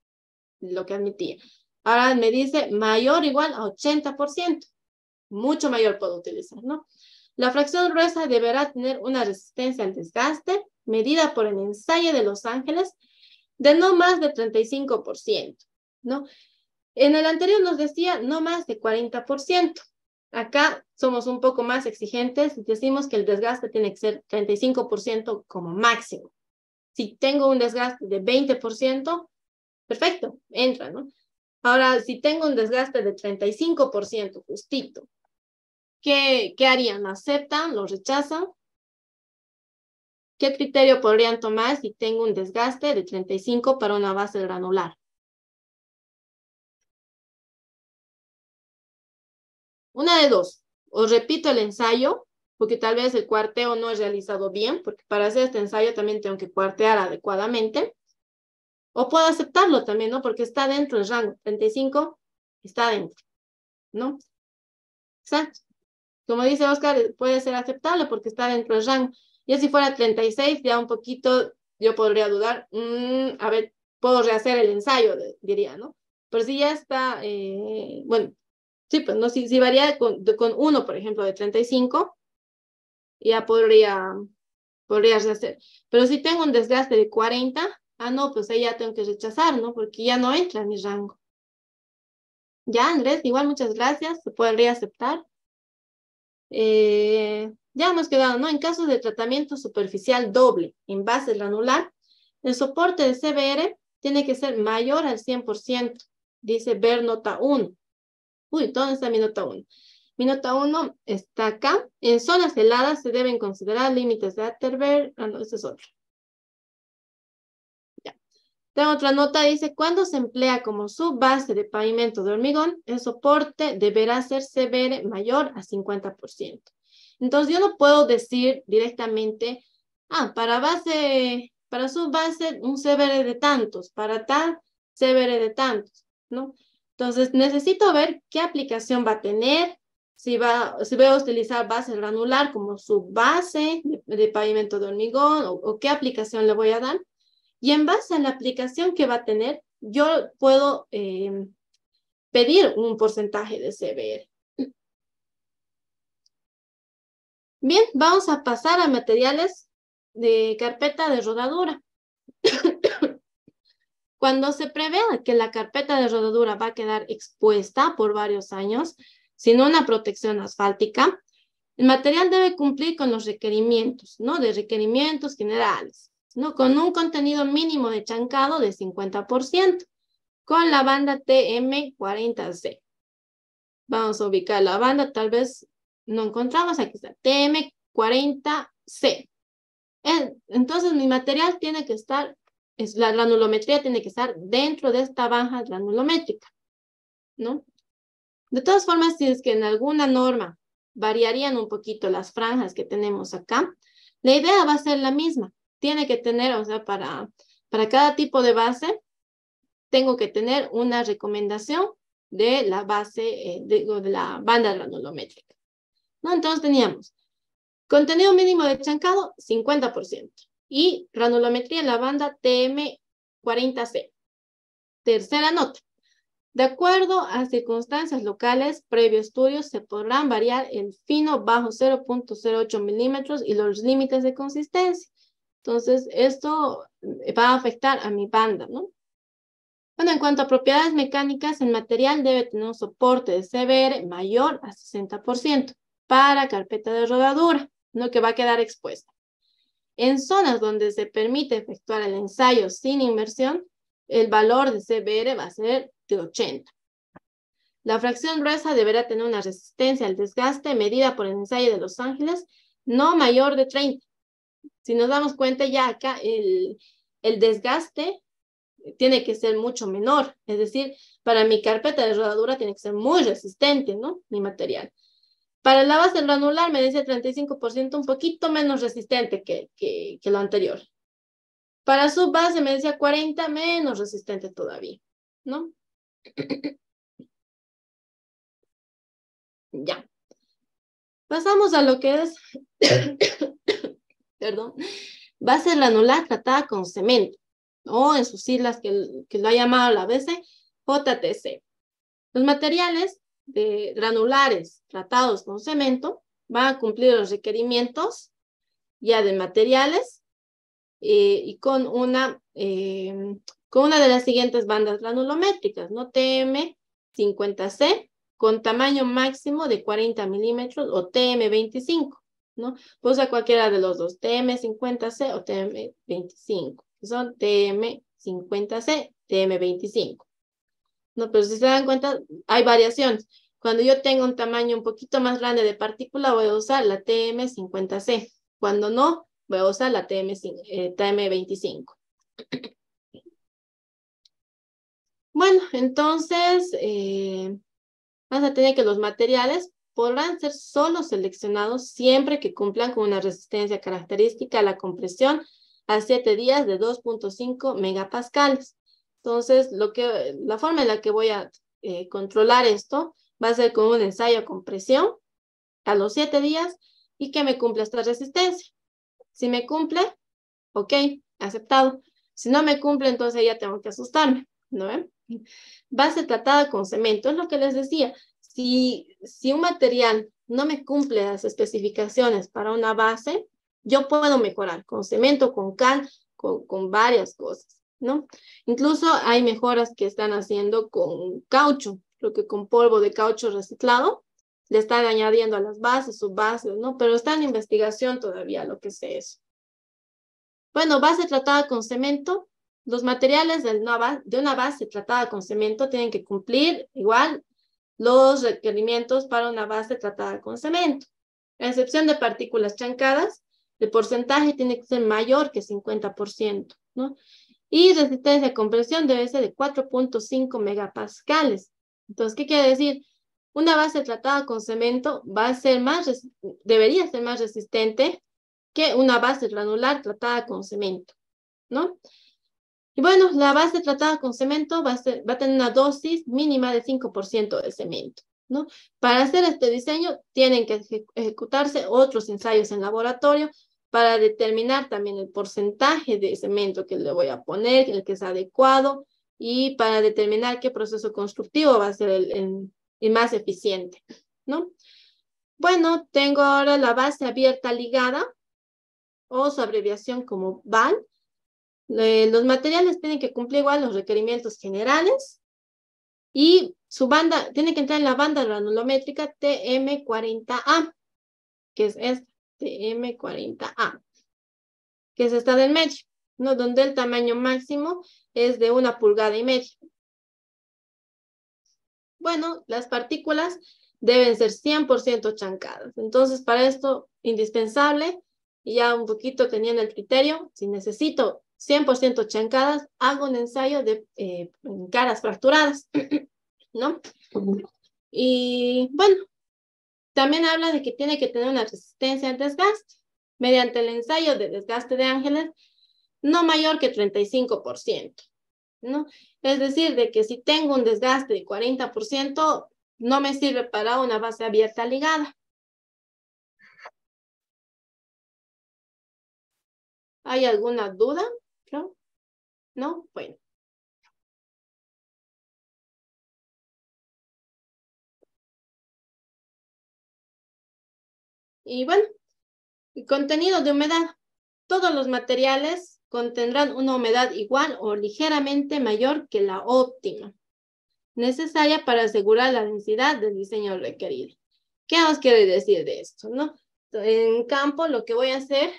lo que admitía. Ahora me dice mayor o igual a 80%. Mucho mayor puedo utilizar, ¿no? La fracción gruesa deberá tener una resistencia al desgaste, medida por el ensayo de Los Ángeles, de no más de 35%, ¿no? En el anterior nos decía no más de 40%. Acá somos un poco más exigentes y decimos que el desgaste tiene que ser 35% como máximo. Si tengo un desgaste de 20%, perfecto, entra, ¿no? Ahora, si tengo un desgaste de 35%, justito, ¿qué harían? ¿Lo aceptan? ¿Lo rechazan? ¿Qué criterio podrían tomar si tengo un desgaste de 35 para una base granular? Una de dos, o repito el ensayo, porque tal vez el cuarteo no es realizado bien, porque para hacer este ensayo también tengo que cuartear adecuadamente, o puedo aceptarlo también, ¿no? Porque está dentro del rango, 35 está dentro, ¿no? Exacto. Como dice Oscar, puede ser aceptable porque está dentro del rango. Y si fuera 36, ya un poquito yo podría dudar, a ver, puedo rehacer el ensayo, diría, ¿no? Pero si ya está, bueno, sí, pues no, si varía con 1, por ejemplo, de 35, ya podría rehacer. Pero si tengo un desgaste de 40, no, pues ahí ya tengo que rechazar, ¿no? Porque ya no entra en mi rango. Ya, Andrés, igual muchas gracias, se podría aceptar. Ya hemos quedado, ¿no? En caso de tratamiento superficial doble en base granular, el soporte de CBR tiene que ser mayor al 100%. Dice ver nota 1. Uy, ¿dónde está mi nota 1? Mi nota 1 está acá. En zonas heladas se deben considerar límites de Atterberg. Ah, no, este es otro. Ya. Tengo otra nota, dice, cuando se emplea como subbase de pavimento de hormigón, el soporte deberá ser CBR mayor a 50%. Entonces, yo no puedo decir directamente, para subbase, un CBR de tantos, para tal, CBR de tantos, ¿no? Entonces, necesito ver qué aplicación va a tener, si voy a utilizar base granular como subbase de pavimento de hormigón o qué aplicación le voy a dar. Y en base a la aplicación que va a tener, yo puedo pedir un porcentaje de CBR. Bien, vamos a pasar a materiales de carpeta de rodadura. Cuando se prevea que la carpeta de rodadura va a quedar expuesta por varios años, sin una protección asfáltica, el material debe cumplir con los requerimientos, ¿no? De requerimientos generales, ¿no? Con un contenido mínimo de chancado de 50%, con la banda TM40C. Vamos a ubicar la banda, tal vez no encontramos, aquí está, TM40C. Entonces mi material tiene que estar, la granulometría tiene que estar dentro de esta banda granulométrica, ¿no? De todas formas, si es que en alguna norma variarían un poquito las franjas que tenemos acá, la idea va a ser la misma. Tiene que tener, o sea, para cada tipo de base, tengo que tener una recomendación de la base, de la banda granulométrica, ¿no? Entonces teníamos contenido mínimo de chancado, 50%. Y granulometría en la banda TM40C. Tercera nota. De acuerdo a circunstancias locales, previo estudio, se podrán variar el fino bajo 0.08 milímetros y los límites de consistencia. Entonces, esto va a afectar a mi banda, ¿no? Bueno, en cuanto a propiedades mecánicas, el material debe tener un soporte de CBR mayor a 60% para carpeta de rodadura, ¿no? Que va a quedar expuesta. En zonas donde se permite efectuar el ensayo sin inmersión, el valor de CBR va a ser de 80. La fracción gruesa deberá tener una resistencia al desgaste medida por el ensayo de Los Ángeles no mayor de 30. Si nos damos cuenta ya acá, el desgaste tiene que ser mucho menor. Es decir, para mi carpeta de rodadura tiene que ser muy resistente, ¿no? Mi material. Para la base granular me dice 35%, un poquito menos resistente que lo anterior. Para su base me decía 40, menos resistente todavía, ¿no? Ya. Pasamos a lo que es, perdón, base granular tratada con cemento, o en sus siglas que lo ha llamado la BC, JTC. Los materiales granulares tratados con cemento van a cumplir los requerimientos ya de materiales y con una de las siguientes bandas granulométricas, ¿no? TM50C con tamaño máximo de 40 milímetros o TM25, ¿no? Pues a cualquiera de los dos, TM50C o TM25, que son TM50C, TM25. No, pero si se dan cuenta, hay variaciones. Cuando yo tengo un tamaño un poquito más grande de partícula, voy a usar la TM50C. Cuando no, voy a usar la TM25. Bueno, entonces, vas a tener que los materiales podrán ser solo seleccionados siempre que cumplan con una resistencia característica a la compresión a 7 días de 2.5 megapascales. Entonces, la forma en la que voy a controlar esto va a ser con un ensayo con presión a los 7 días y que me cumpla esta resistencia. Si me cumple, ok, aceptado. Si no me cumple, entonces ya tengo que asustarme, ¿no ven? Base tratada con cemento, es lo que les decía. Si un material no me cumple las especificaciones para una base, yo puedo mejorar con cemento, con cal, con varias cosas, ¿no? Incluso hay mejoras que están haciendo con caucho, creo que con polvo de caucho reciclado, le están añadiendo a las bases, subbases, ¿no? Pero está en investigación todavía lo que es eso. Bueno, base tratada con cemento, los materiales de una base tratada con cemento tienen que cumplir igual los requerimientos para una base tratada con cemento. A excepción de partículas chancadas, el porcentaje tiene que ser mayor que 50%, ¿no? Y resistencia a compresión debe ser de 4.5 megapascales. Entonces, ¿qué quiere decir? Una base tratada con cemento debería ser más resistente que una base granular tratada con cemento, ¿no? Y bueno, la base tratada con cemento va a tener una dosis mínima de 5% de cemento, ¿no? Para hacer este diseño tienen que ejecutarse otros ensayos en laboratorio para determinar también el porcentaje de cemento que le voy a poner, el que es adecuado, y para determinar qué proceso constructivo va a ser el más eficiente, ¿no? Bueno, tengo ahora la base abierta ligada, o su abreviación como BAL. Los materiales tienen que cumplir igual los requerimientos generales y su banda tiene que entrar en la banda granulométrica TM40A, que es esta, TM40A, que es esta del medio, ¿no? Donde el tamaño máximo es de 1,5 pulgadas. Bueno, las partículas deben ser 100% chancadas. Entonces, para esto, indispensable, y ya un poquito teniendo el criterio, si necesito 100% chancadas, hago un ensayo de caras fracturadas, ¿no? Y bueno, también habla de que tiene que tener una resistencia al desgaste mediante el ensayo de desgaste de ángeles no mayor que 35%, ¿no? Es decir, de que si tengo un desgaste de 40%, no me sirve para una base abierta ligada. ¿Hay alguna duda? ¿No? ¿No? Bueno. Y bueno, el contenido de humedad. Todos los materiales contendrán una humedad igual o ligeramente mayor que la óptima, necesaria para asegurar la densidad del diseño requerido. ¿Qué nos quiere decir de esto, no? En campo, lo que voy a hacer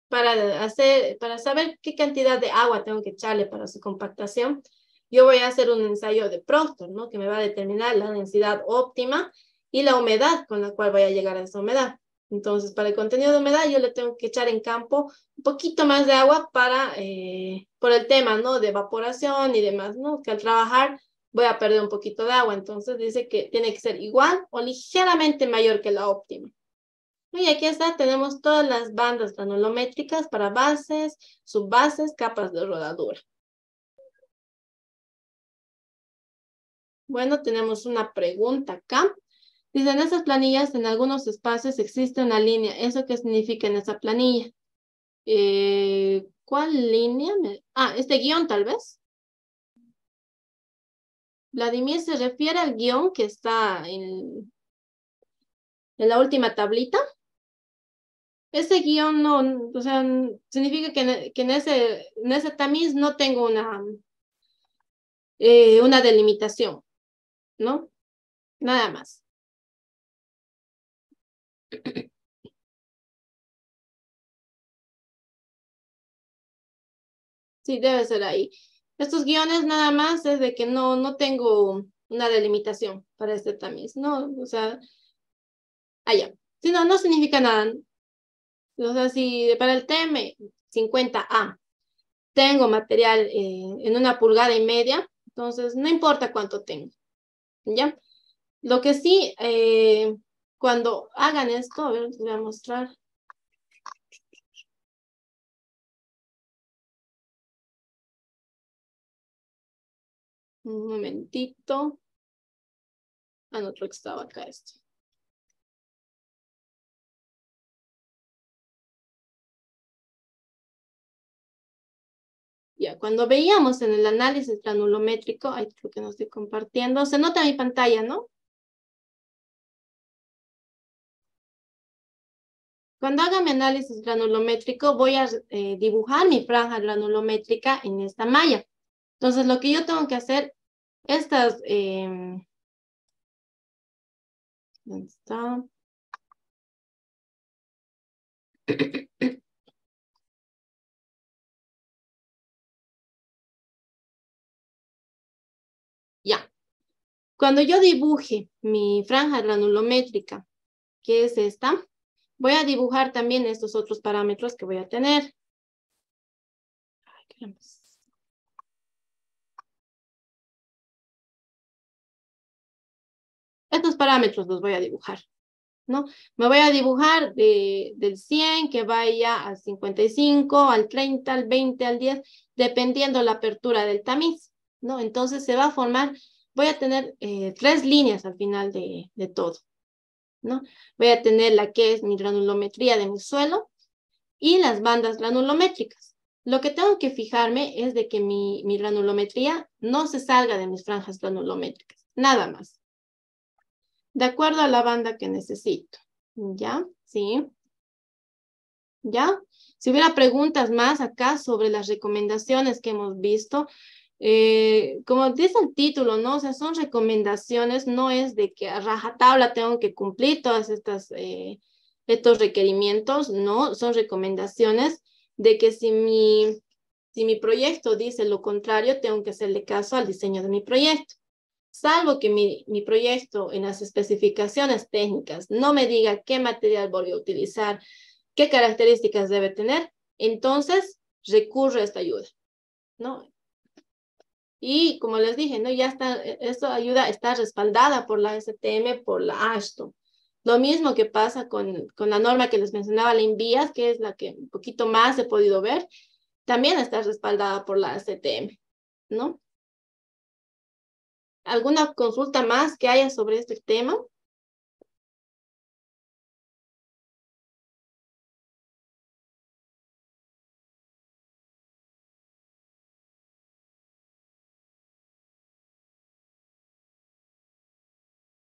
para saber qué cantidad de agua tengo que echarle para su compactación, yo voy a hacer un ensayo de Proctor, ¿no? Que me va a determinar la densidad óptima y la humedad con la cual voy a llegar a esa humedad. Entonces, para el contenido de humedad, yo le tengo que echar en campo un poquito más de agua por el tema, ¿no? De evaporación y demás, ¿no? Que al trabajar voy a perder un poquito de agua. Entonces, dice que tiene que ser igual o ligeramente mayor que la óptima. Y aquí está, tenemos todas las bandas granulométricas para bases, subbases, capas de rodadura. Bueno, tenemos una pregunta acá. Dice, en esas planillas, en algunos espacios existe una línea. ¿Eso qué significa en esa planilla? ¿Cuál línea? Este guión tal vez. Vladimir se refiere al guión que está en la última tablita. Ese guión no, o sea, significa que en ese tamiz no tengo una delimitación, ¿no? Nada más. Sí, debe ser ahí. Estos guiones nada más es de que no tengo una delimitación para este tamiz, ¿no? O sea, allá. Si no, no significa nada. O sea, si para el TM50A tengo material en 1,5 pulgadas, entonces no importa cuánto tengo, ¿ya? Lo que sí, cuando hagan esto, a ver, les voy a mostrar. Un momentito. No, creo que estaba acá esto. Ya, cuando veíamos en el análisis granulométrico, ahí creo que no estoy compartiendo, se nota mi pantalla, ¿no? Cuando haga mi análisis granulométrico, voy a dibujar mi franja granulométrica en esta malla. Entonces, lo que yo tengo que hacer, ¿dónde está? Cuando yo dibuje mi franja granulométrica, que es esta, voy a dibujar también estos otros parámetros que voy a tener. Ay, caramba. Estos parámetros los voy a dibujar, ¿no? Me voy a dibujar del 100 que vaya al 55, al 30, al 20, al 10, dependiendo la apertura del tamiz, ¿no? Entonces se va a formar, voy a tener 3 líneas al final de todo, ¿no? Voy a tener la que es mi granulometría de mi suelo y las bandas granulométricas. Lo que tengo que fijarme es de que mi granulometría no se salga de mis franjas granulométricas, nada más. De acuerdo a la banda que necesito. ¿Ya? Sí. ¿Ya? Si hubiera preguntas más acá sobre las recomendaciones que hemos visto, como dice el título, ¿no? O sea, son recomendaciones, no es de que a rajatabla tengo que cumplir todas estos requerimientos, no, son recomendaciones de que si mi proyecto dice lo contrario, tengo que hacerle caso al diseño de mi proyecto. Salvo que mi proyecto en las especificaciones técnicas no me diga qué material voy a utilizar, qué características debe tener, entonces recurro a esta ayuda, ¿no? Y como les dije, ¿no? Ya está, esta ayuda está respaldada por la STM, por la AASHTO. Lo mismo que pasa con la norma que les mencionaba, la INVIAS, que es la que un poquito más he podido ver, también está respaldada por la STM, ¿no? ¿Alguna consulta más que haya sobre este tema?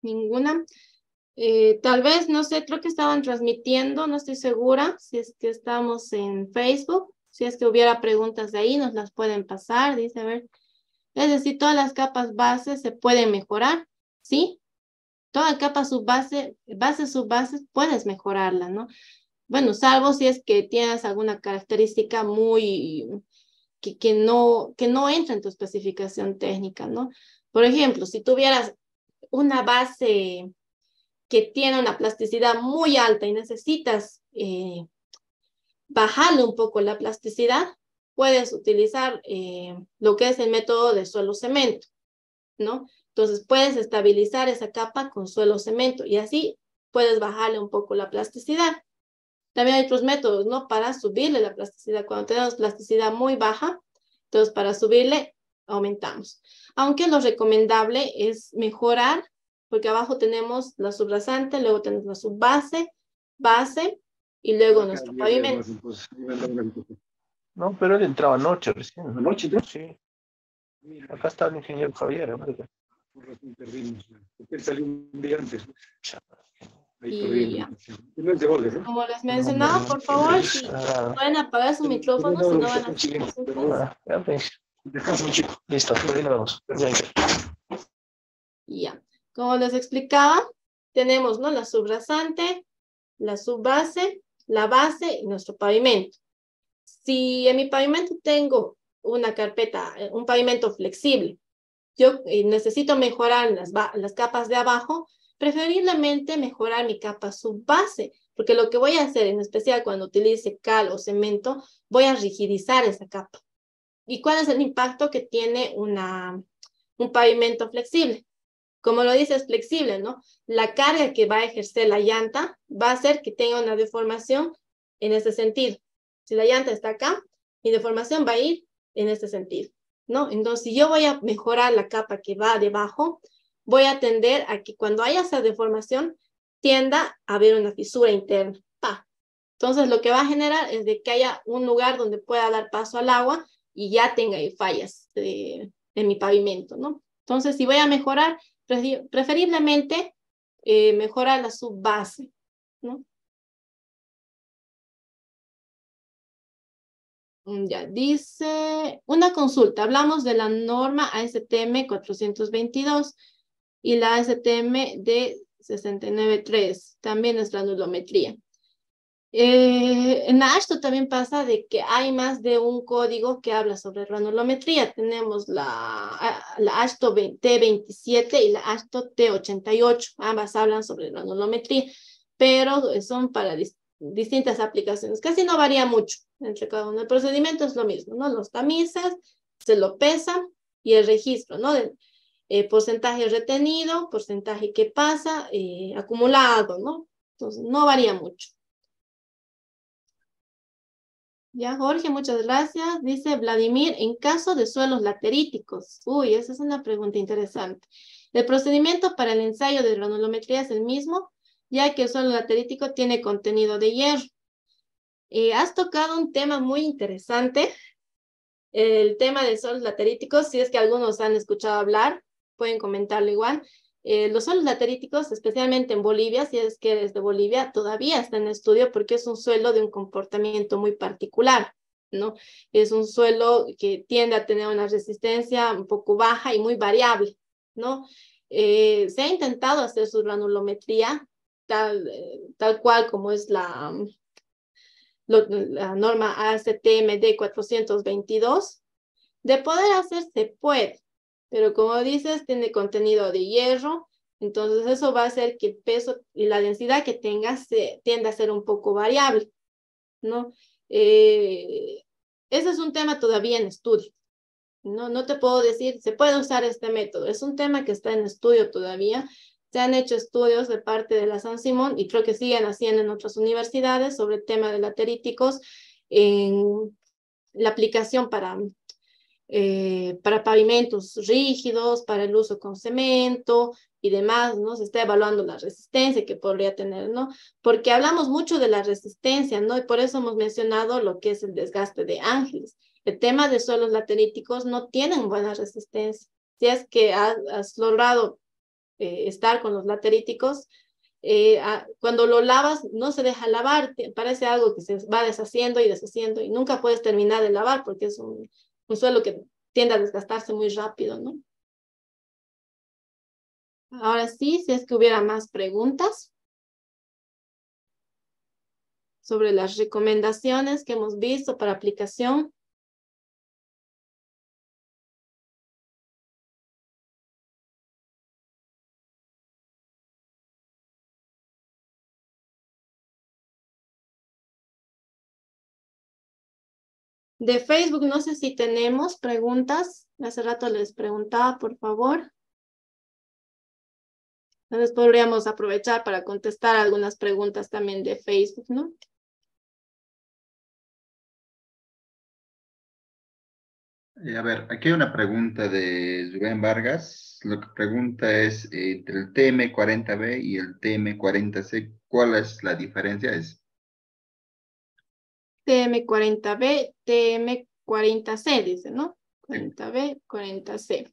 Ninguna. Tal vez, no sé, creo que estaban transmitiendo, no estoy segura si es que estamos en Facebook. Si es que hubiera preguntas de ahí, nos las pueden pasar. Dice, a ver, es decir, todas las capas bases se pueden mejorar, ¿sí? Toda capa subbase, subbases, puedes mejorarla, ¿no? Bueno, salvo si es que tienes alguna característica muy, que no entra en tu especificación técnica, ¿no? Por ejemplo, si tuvieras una base que tiene una plasticidad muy alta y necesitas bajarle un poco la plasticidad, puedes utilizar lo que es el método de suelo-cemento, ¿no? Entonces puedes estabilizar esa capa con suelo-cemento y así puedes bajarle un poco la plasticidad. También hay otros métodos, ¿no? Para subirle la plasticidad. Cuando tenemos plasticidad muy baja, entonces para subirle aumentamos. Aunque lo recomendable es mejorar, porque abajo tenemos la subrasante, luego tenemos la subbase, base y luego nuestro pavimento. No, pero él entraba anoche recién. ¿Anoche? Sí. Acá está el ingeniero Javier. Porque él salió un día antes. Y ya. Como les mencionaba, por favor, si pueden apagar su micrófono, si no van a hacer consultas. Descansa un chico. Listo, ahí nos vemos. Ya. Como les explicaba, tenemos, ¿no? La subrasante, la subbase, la base y nuestro pavimento. Si en mi pavimento tengo una carpeta, un pavimento flexible, yo necesito mejorar las capas de abajo, preferiblemente mejorar mi capa subbase, porque lo que voy a hacer, en especial cuando utilice cal o cemento, voy a rigidizar esa capa. ¿Y cuál es el impacto que tiene un pavimento flexible? Como lo dice, es flexible, ¿no? La carga que va a ejercer la llanta va a hacer que tenga una deformación en ese sentido. Si la llanta está acá, mi deformación va a ir en este sentido, ¿no? Entonces, si yo voy a mejorar la capa que va debajo, voy a tender a que cuando haya esa deformación, tienda a haber una fisura interna. Entonces, lo que va a generar es de que haya un lugar donde pueda dar paso al agua y ya tenga fallas en mi pavimento, ¿no? Entonces, si voy a mejorar, preferiblemente mejorar la subbase, ¿no? Ya, dice, una consulta, hablamos de la norma ASTM 422 y la ASTM de 693, también es granulometría. En AASHTO también pasa de que hay más de un código que habla sobre granulometría. Tenemos la AASHTO T27 y la AASHTO T88. Ambas hablan sobre granulometría, pero son para distintas aplicaciones. Casi no varía mucho entre cada uno. El procedimiento es lo mismo, ¿no? Los tamizas, se lo pesan y el registro, ¿no? Porcentaje retenido, porcentaje que pasa, acumulado, ¿no? Entonces, no varía mucho. Ya, Jorge, muchas gracias. Dice Vladimir, en caso de suelos lateríticos. Uy, esa es una pregunta interesante. El procedimiento para el ensayo de granulometría es el mismo, ya que el suelo laterítico tiene contenido de hierro. Has tocado un tema muy interesante, el tema de suelos lateríticos. Si es que algunos han escuchado hablar, pueden comentarlo igual. Los suelos lateríticos, especialmente en Bolivia, si es que eres de Bolivia, todavía está en estudio porque es un suelo de un comportamiento muy particular, ¿no? Es un suelo que tiende a tener una resistencia un poco baja y muy variable, ¿no? Se ha intentado hacer su granulometría tal cual como es la norma ASTM D422. De poder hacer, se puede, pero como dices, tiene contenido de hierro, entonces eso va a hacer que el peso y la densidad que tenga tienda a ser un poco variable, ¿no? Ese es un tema todavía en estudio. No te puedo decir, se puede usar este método. Es un tema que está en estudio todavía. Se han hecho estudios de parte de la San Simón y creo que siguen haciendo en otras universidades sobre el tema de lateríticos en la aplicación para pavimentos rígidos, para el uso con cemento y demás, ¿no? Se está evaluando la resistencia que podría tener, ¿no? Porque hablamos mucho de la resistencia, ¿no? Y por eso hemos mencionado lo que es el desgaste de ángeles. El tema de suelos lateríticos no tienen buena resistencia. Si es que has logrado estar con los lateríticos, cuando lo lavas no se deja lavar, parece algo que se va deshaciendo y deshaciendo y nunca puedes terminar de lavar porque es un suelo que tiende a desgastarse muy rápido, ¿no? Ahora sí, si es que hubiera más preguntas sobre las recomendaciones que hemos visto para aplicación. De Facebook, no sé si tenemos preguntas. Hace rato les preguntaba, por favor. Entonces podríamos aprovechar para contestar algunas preguntas también de Facebook, ¿no? A ver, aquí hay una pregunta de Rubén Vargas. Lo que pregunta es, entre el TM40B y el TM40C, ¿cuál es la diferencia? TM40B, TM40C, dice, ¿no? 40B, 40C.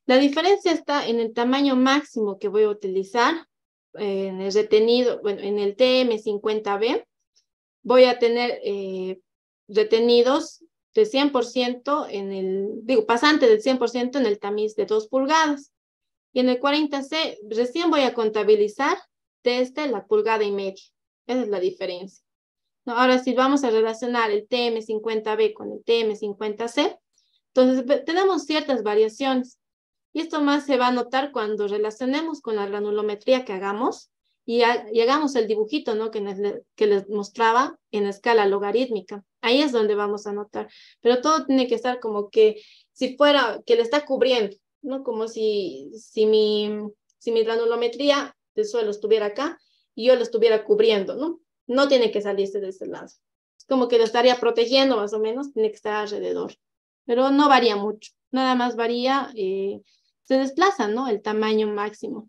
La diferencia está en el tamaño máximo que voy a utilizar en el retenido, bueno, en el TM50B. Voy a tener retenidos de 100% pasante del 100% en el tamiz de 2 pulgadas. Y en el 40C recién voy a contabilizar desde la pulgada y media. Esa es la diferencia. ¿No? Ahora, si vamos a relacionar el TM50B con el TM50C, entonces tenemos ciertas variaciones. Y esto más se va a notar cuando relacionemos con la granulometría que hagamos y hagamos el dibujito, ¿no? que les mostraba en escala logarítmica. Ahí es donde vamos a notar. Pero todo tiene que estar como que si fuera, que le está cubriendo, ¿no? Como si mi granulometría del suelo estuviera acá y yo lo estuviera cubriendo, ¿no? No tiene que salirse de ese lado. Es como que lo estaría protegiendo más o menos, tiene que estar alrededor. Pero no varía mucho. Nada más varía, se desplaza, ¿no? El tamaño máximo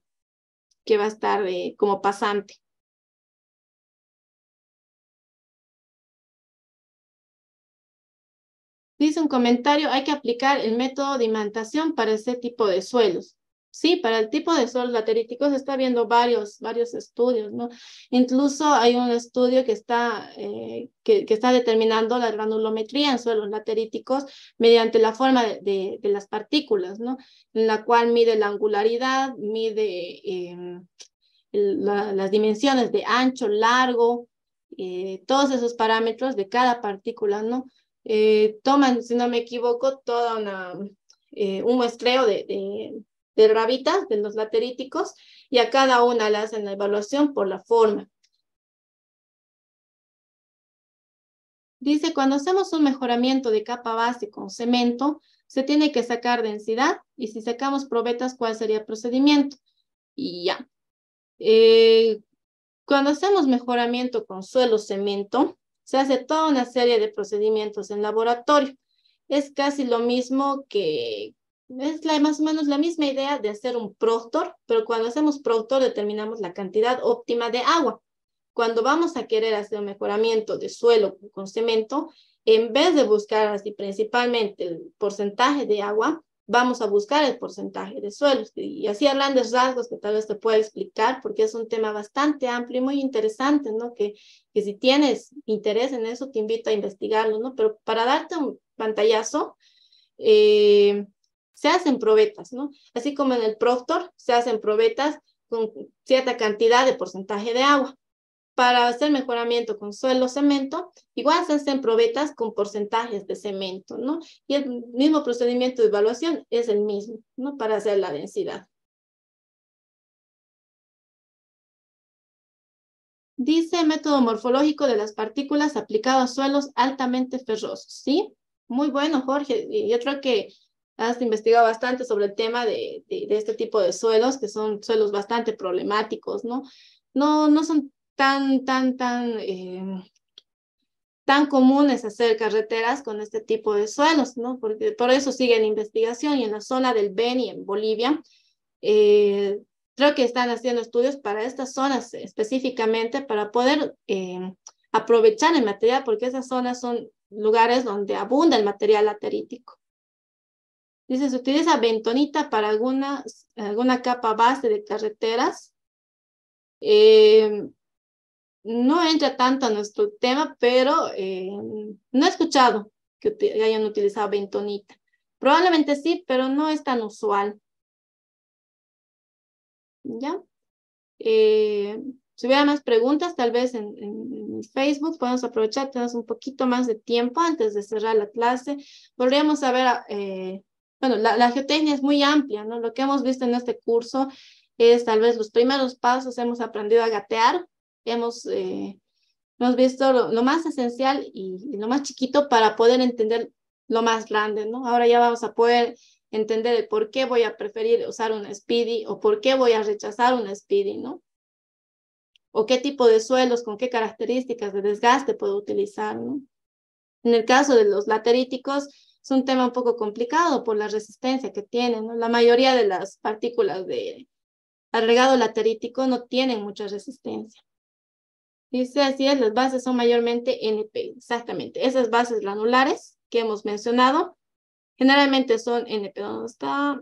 que va a estar como pasante. Dice un comentario, hay que aplicar el método de imantación para ese tipo de suelos. Sí, para el tipo de suelos lateríticos está viendo varios estudios, ¿no? Incluso hay un estudio que está determinando la granulometría en suelos lateríticos mediante la forma de las partículas, ¿no? En la cual mide la angularidad, mide las dimensiones de ancho, largo, todos esos parámetros de cada partícula, ¿no? Toman, si no me equivoco, toda un muestreo de rabitas, de los lateríticos, y a cada una le hacen la evaluación por la forma. Dice, cuando hacemos un mejoramiento de capa base con cemento, se tiene que sacar densidad, y si sacamos probetas, ¿cuál sería el procedimiento? Y ya. Cuando hacemos mejoramiento con suelo cemento, se hace toda una serie de procedimientos en laboratorio. Es casi lo mismo que, más o menos la misma idea de hacer un proctor, pero cuando hacemos proctor determinamos la cantidad óptima de agua. Cuando vamos a querer hacer un mejoramiento de suelo con cemento, en vez de buscar así principalmente el porcentaje de agua, vamos a buscar el porcentaje de suelos. Y así a grandes rasgos que tal vez te pueda explicar, porque es un tema bastante amplio y muy interesante, ¿no? Que si tienes interés en eso, te invito a investigarlo, ¿no? Pero para darte un pantallazo, se hacen probetas, ¿no? Así como en el proctor, se hacen probetas con cierta cantidad de porcentaje de agua. Para hacer mejoramiento con suelo cemento, igual se hacen probetas con porcentajes de cemento, ¿no? Y el mismo procedimiento de evaluación es el mismo, ¿no? Para hacer la densidad. Dice método morfológico de las partículas aplicado a suelos altamente ferrosos, ¿sí? Muy bueno, Jorge. Yo creo que has investigado bastante sobre el tema de este tipo de suelos, que son suelos bastante problemáticos, ¿no? No son tan comunes hacer carreteras con este tipo de suelos, ¿no? Porque por eso sigue en investigación, y en la zona del Beni, en Bolivia, creo que están haciendo estudios para estas zonas específicamente para poder aprovechar el material, porque esas zonas son lugares donde abunda el material laterítico. Dice, se utiliza bentonita para alguna capa base de carreteras. No entra tanto a nuestro tema, pero no he escuchado que hayan utilizado bentonita. Probablemente sí, pero no es tan usual. ¿Ya? Si hubiera más preguntas, tal vez en Facebook podemos aprovechar, tenemos un poquito más de tiempo antes de cerrar la clase. Podríamos saber, bueno, la geotecnia es muy amplia, ¿no? Lo que hemos visto en este curso es tal vez los primeros pasos, hemos aprendido a gatear, hemos visto lo más esencial y lo más chiquito para poder entender lo más grande, ¿no? Ahora ya vamos a poder entender el por qué voy a preferir usar una Speedy o por qué voy a rechazar una Speedy, ¿no? O qué tipo de suelos, con qué características de desgaste puedo utilizar, ¿no? En el caso de los lateríticos, es un tema un poco complicado por la resistencia que tienen, ¿no? La mayoría de las partículas de agregado laterítico no tienen mucha resistencia. Dice, así es, las bases son mayormente NP, exactamente. Esas bases granulares que hemos mencionado, generalmente son NP. ¿Dónde está?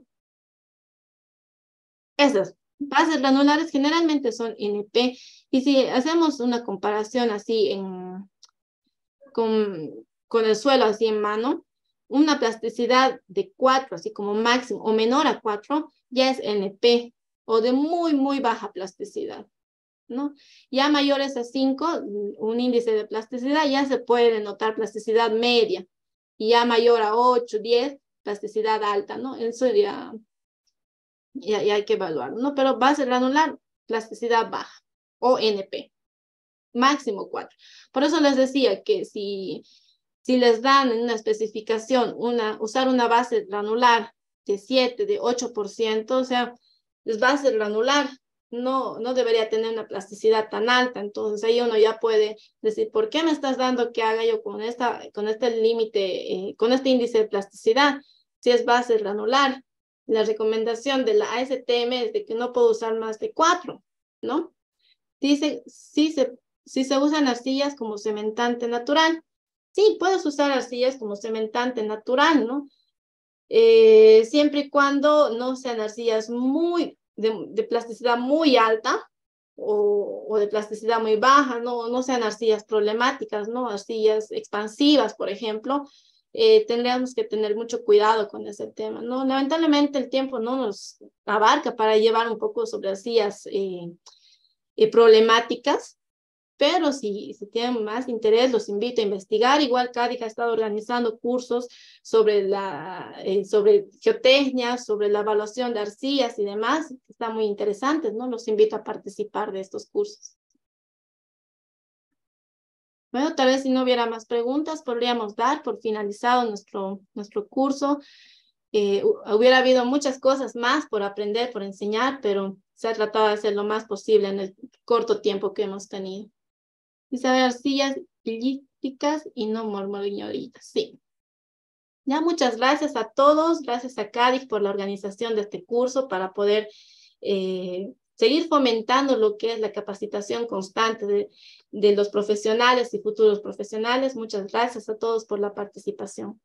Esas bases granulares generalmente son NP. Y si hacemos una comparación así con el suelo así en mano, una plasticidad de 4, así como máximo, o menor a 4, ya es NP, o de muy, muy baja plasticidad, ¿no? Ya mayores a 5, un índice de plasticidad, ya se puede notar plasticidad media, y ya mayor a 8, 10, plasticidad alta, ¿no? Eso ya hay que evaluarlo, ¿no? Pero base granular, plasticidad baja, o NP, máximo 4. Por eso les decía que si les dan en una especificación usar una base granular de 7, de 8%, o sea, es base granular, no debería tener una plasticidad tan alta. Entonces ahí uno ya puede decir, ¿por qué me estás dando que haga yo con este límite, con este índice de plasticidad? Si es base granular, la recomendación de la ASTM es de que no puedo usar más de 4, ¿no? Dice, si se usan arcillas como cementante natural. Sí, puedes usar arcillas como cementante natural, ¿no? Siempre y cuando no sean arcillas de plasticidad muy alta o de plasticidad muy baja, no sean arcillas problemáticas, ¿no? Arcillas expansivas, por ejemplo. Tendríamos que tener mucho cuidado con ese tema, ¿no? Lamentablemente el tiempo no nos abarca para llevar un poco sobre arcillas problemáticas, pero si tienen más interés, los invito a investigar. Igual CADIC ha estado organizando cursos sobre geotecnia, sobre la evaluación de arcillas y demás. Están muy interesantes, ¿no? Los invito a participar de estos cursos. Bueno, tal vez si no hubiera más preguntas, podríamos dar por finalizado nuestro curso. Hubiera habido muchas cosas más por aprender, por enseñar, pero se ha tratado de hacer lo más posible en el corto tiempo que hemos tenido. Y saber arcillas líticas y no mormoliñoritas. Sí. Ya, muchas gracias a todos. Gracias a CADIC por la organización de este curso para poder seguir fomentando lo que es la capacitación constante de los profesionales y futuros profesionales. Muchas gracias a todos por la participación.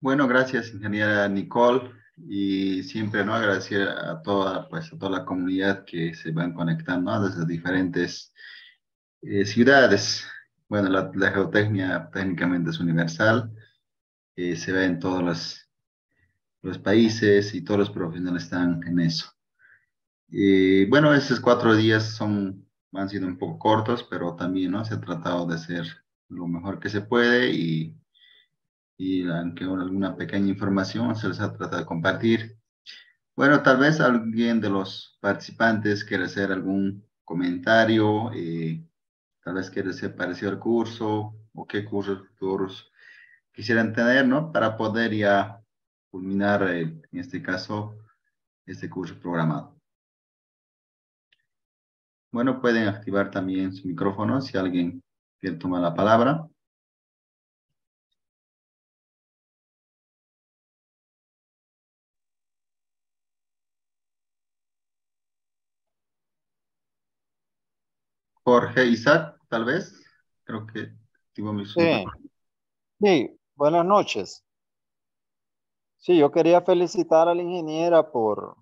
Bueno, gracias, ingeniera Nicole, y siempre, ¿no? Agradecer a toda, pues, a toda la comunidad que se van conectando, ¿no? Desde diferentes ciudades. Bueno, la geotecnia técnicamente es universal, se ve en todos los países y todos los profesionales están en eso. Bueno, estos 4 días han sido un poco cortos, pero también, ¿no? Se ha tratado de hacer lo mejor que se puede y aunque alguna pequeña información se les ha tratado de compartir. Bueno, tal vez alguien de los participantes quiera hacer algún comentario, tal vez quiera ser parecido al curso o qué cursos futuros quisieran tener, ¿no? Para poder ya culminar, en este caso, este curso programado. Bueno, pueden activar también su micrófono si alguien quiere tomar la palabra. Jorge Isaac, tal vez. Creo que activó su Sí, micrófono. sí, buenas noches. Sí, yo quería felicitar a la ingeniera por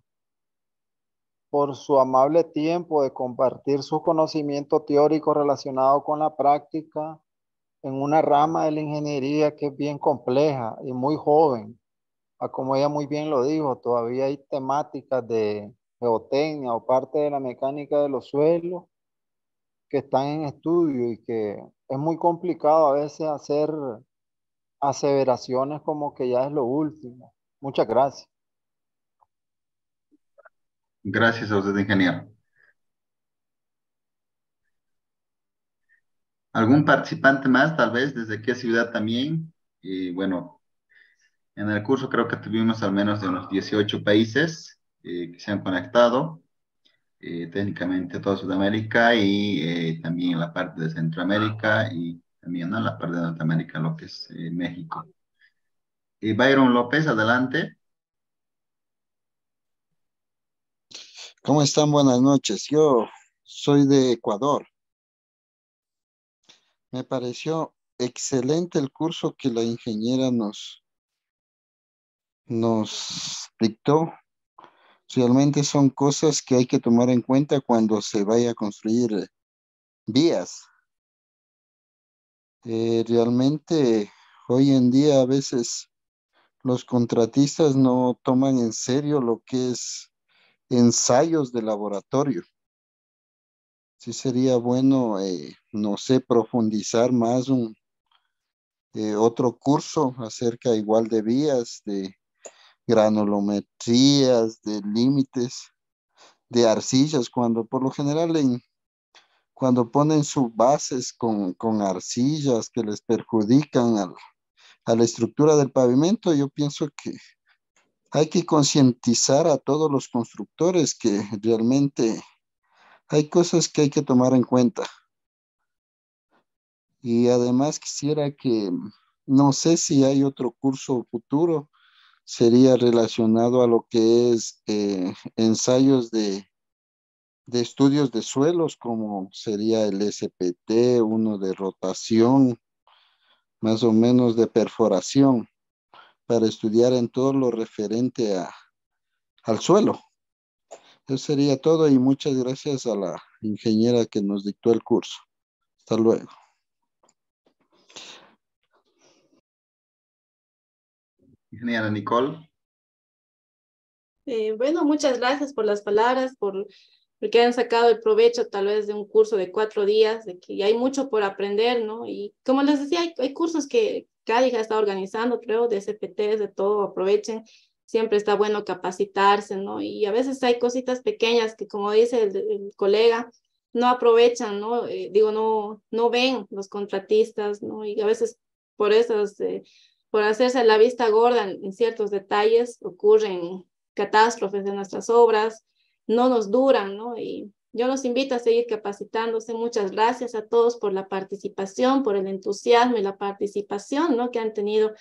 su amable tiempo de compartir su conocimiento teórico relacionado con la práctica en una rama de la ingeniería que es bien compleja y muy joven. Como ella muy bien lo dijo, todavía hay temáticas de geotecnia o parte de la mecánica de los suelos que están en estudio y que es muy complicado a veces hacer aseveraciones como que ya es lo último. Muchas gracias. Gracias a usted, ingeniero. ¿Algún participante más, tal vez, desde qué ciudad también? Y bueno, en el curso creo que tuvimos al menos de unos 18 países que se han conectado, técnicamente toda Sudamérica y también en la parte de Centroamérica y también, ¿no?, en la parte de Norteamérica, lo que es México. Byron López, adelante. ¿Cómo están? Buenas noches. Yo soy de Ecuador. Me pareció excelente el curso que la ingeniera nos dictó. Realmente son cosas que hay que tomar en cuenta cuando se vaya a construir vías. Realmente hoy en día a veces los contratistas no toman en serio lo que es ensayos de laboratorio. Sí sería bueno, no sé, profundizar más otro curso acerca igual de vías, de granulometrías, de límites, de arcillas, cuando por lo general cuando ponen sus bases con arcillas que les perjudican a la estructura del pavimento, yo pienso que hay que concientizar a todos los constructores que realmente hay cosas que hay que tomar en cuenta. Y además quisiera que, no sé si hay otro curso futuro, sería relacionado a lo que es ensayos de estudios de suelos, como sería el SPT, uno de rotación, más o menos de perforación, para estudiar en todo lo referente al suelo. Eso sería todo y muchas gracias a la ingeniera que nos dictó el curso. Hasta luego. Ingeniera Nicole. Bueno, muchas gracias por las palabras, por porque han sacado el provecho tal vez de un curso de 4 días, de que hay mucho por aprender, ¿no? Y como les decía, hay cursos que CADIG está organizando, creo, de CPTs, de todo, aprovechen. Siempre está bueno capacitarse, ¿no? Y a veces hay cositas pequeñas que, como dice el colega, no aprovechan, ¿no? No ven los contratistas, ¿no? Y a veces por esas, por hacerse la vista gorda en ciertos detalles, ocurren catástrofes en nuestras obras, no nos duran, ¿no? Y yo los invito a seguir capacitándose. Muchas gracias a todos por la participación, por el entusiasmo y la participación, ¿no? Que han tenido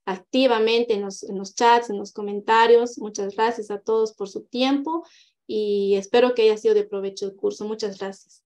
activamente en los chats, en los comentarios. Muchas gracias a todos por su tiempo y espero que haya sido de provecho el curso. Muchas gracias.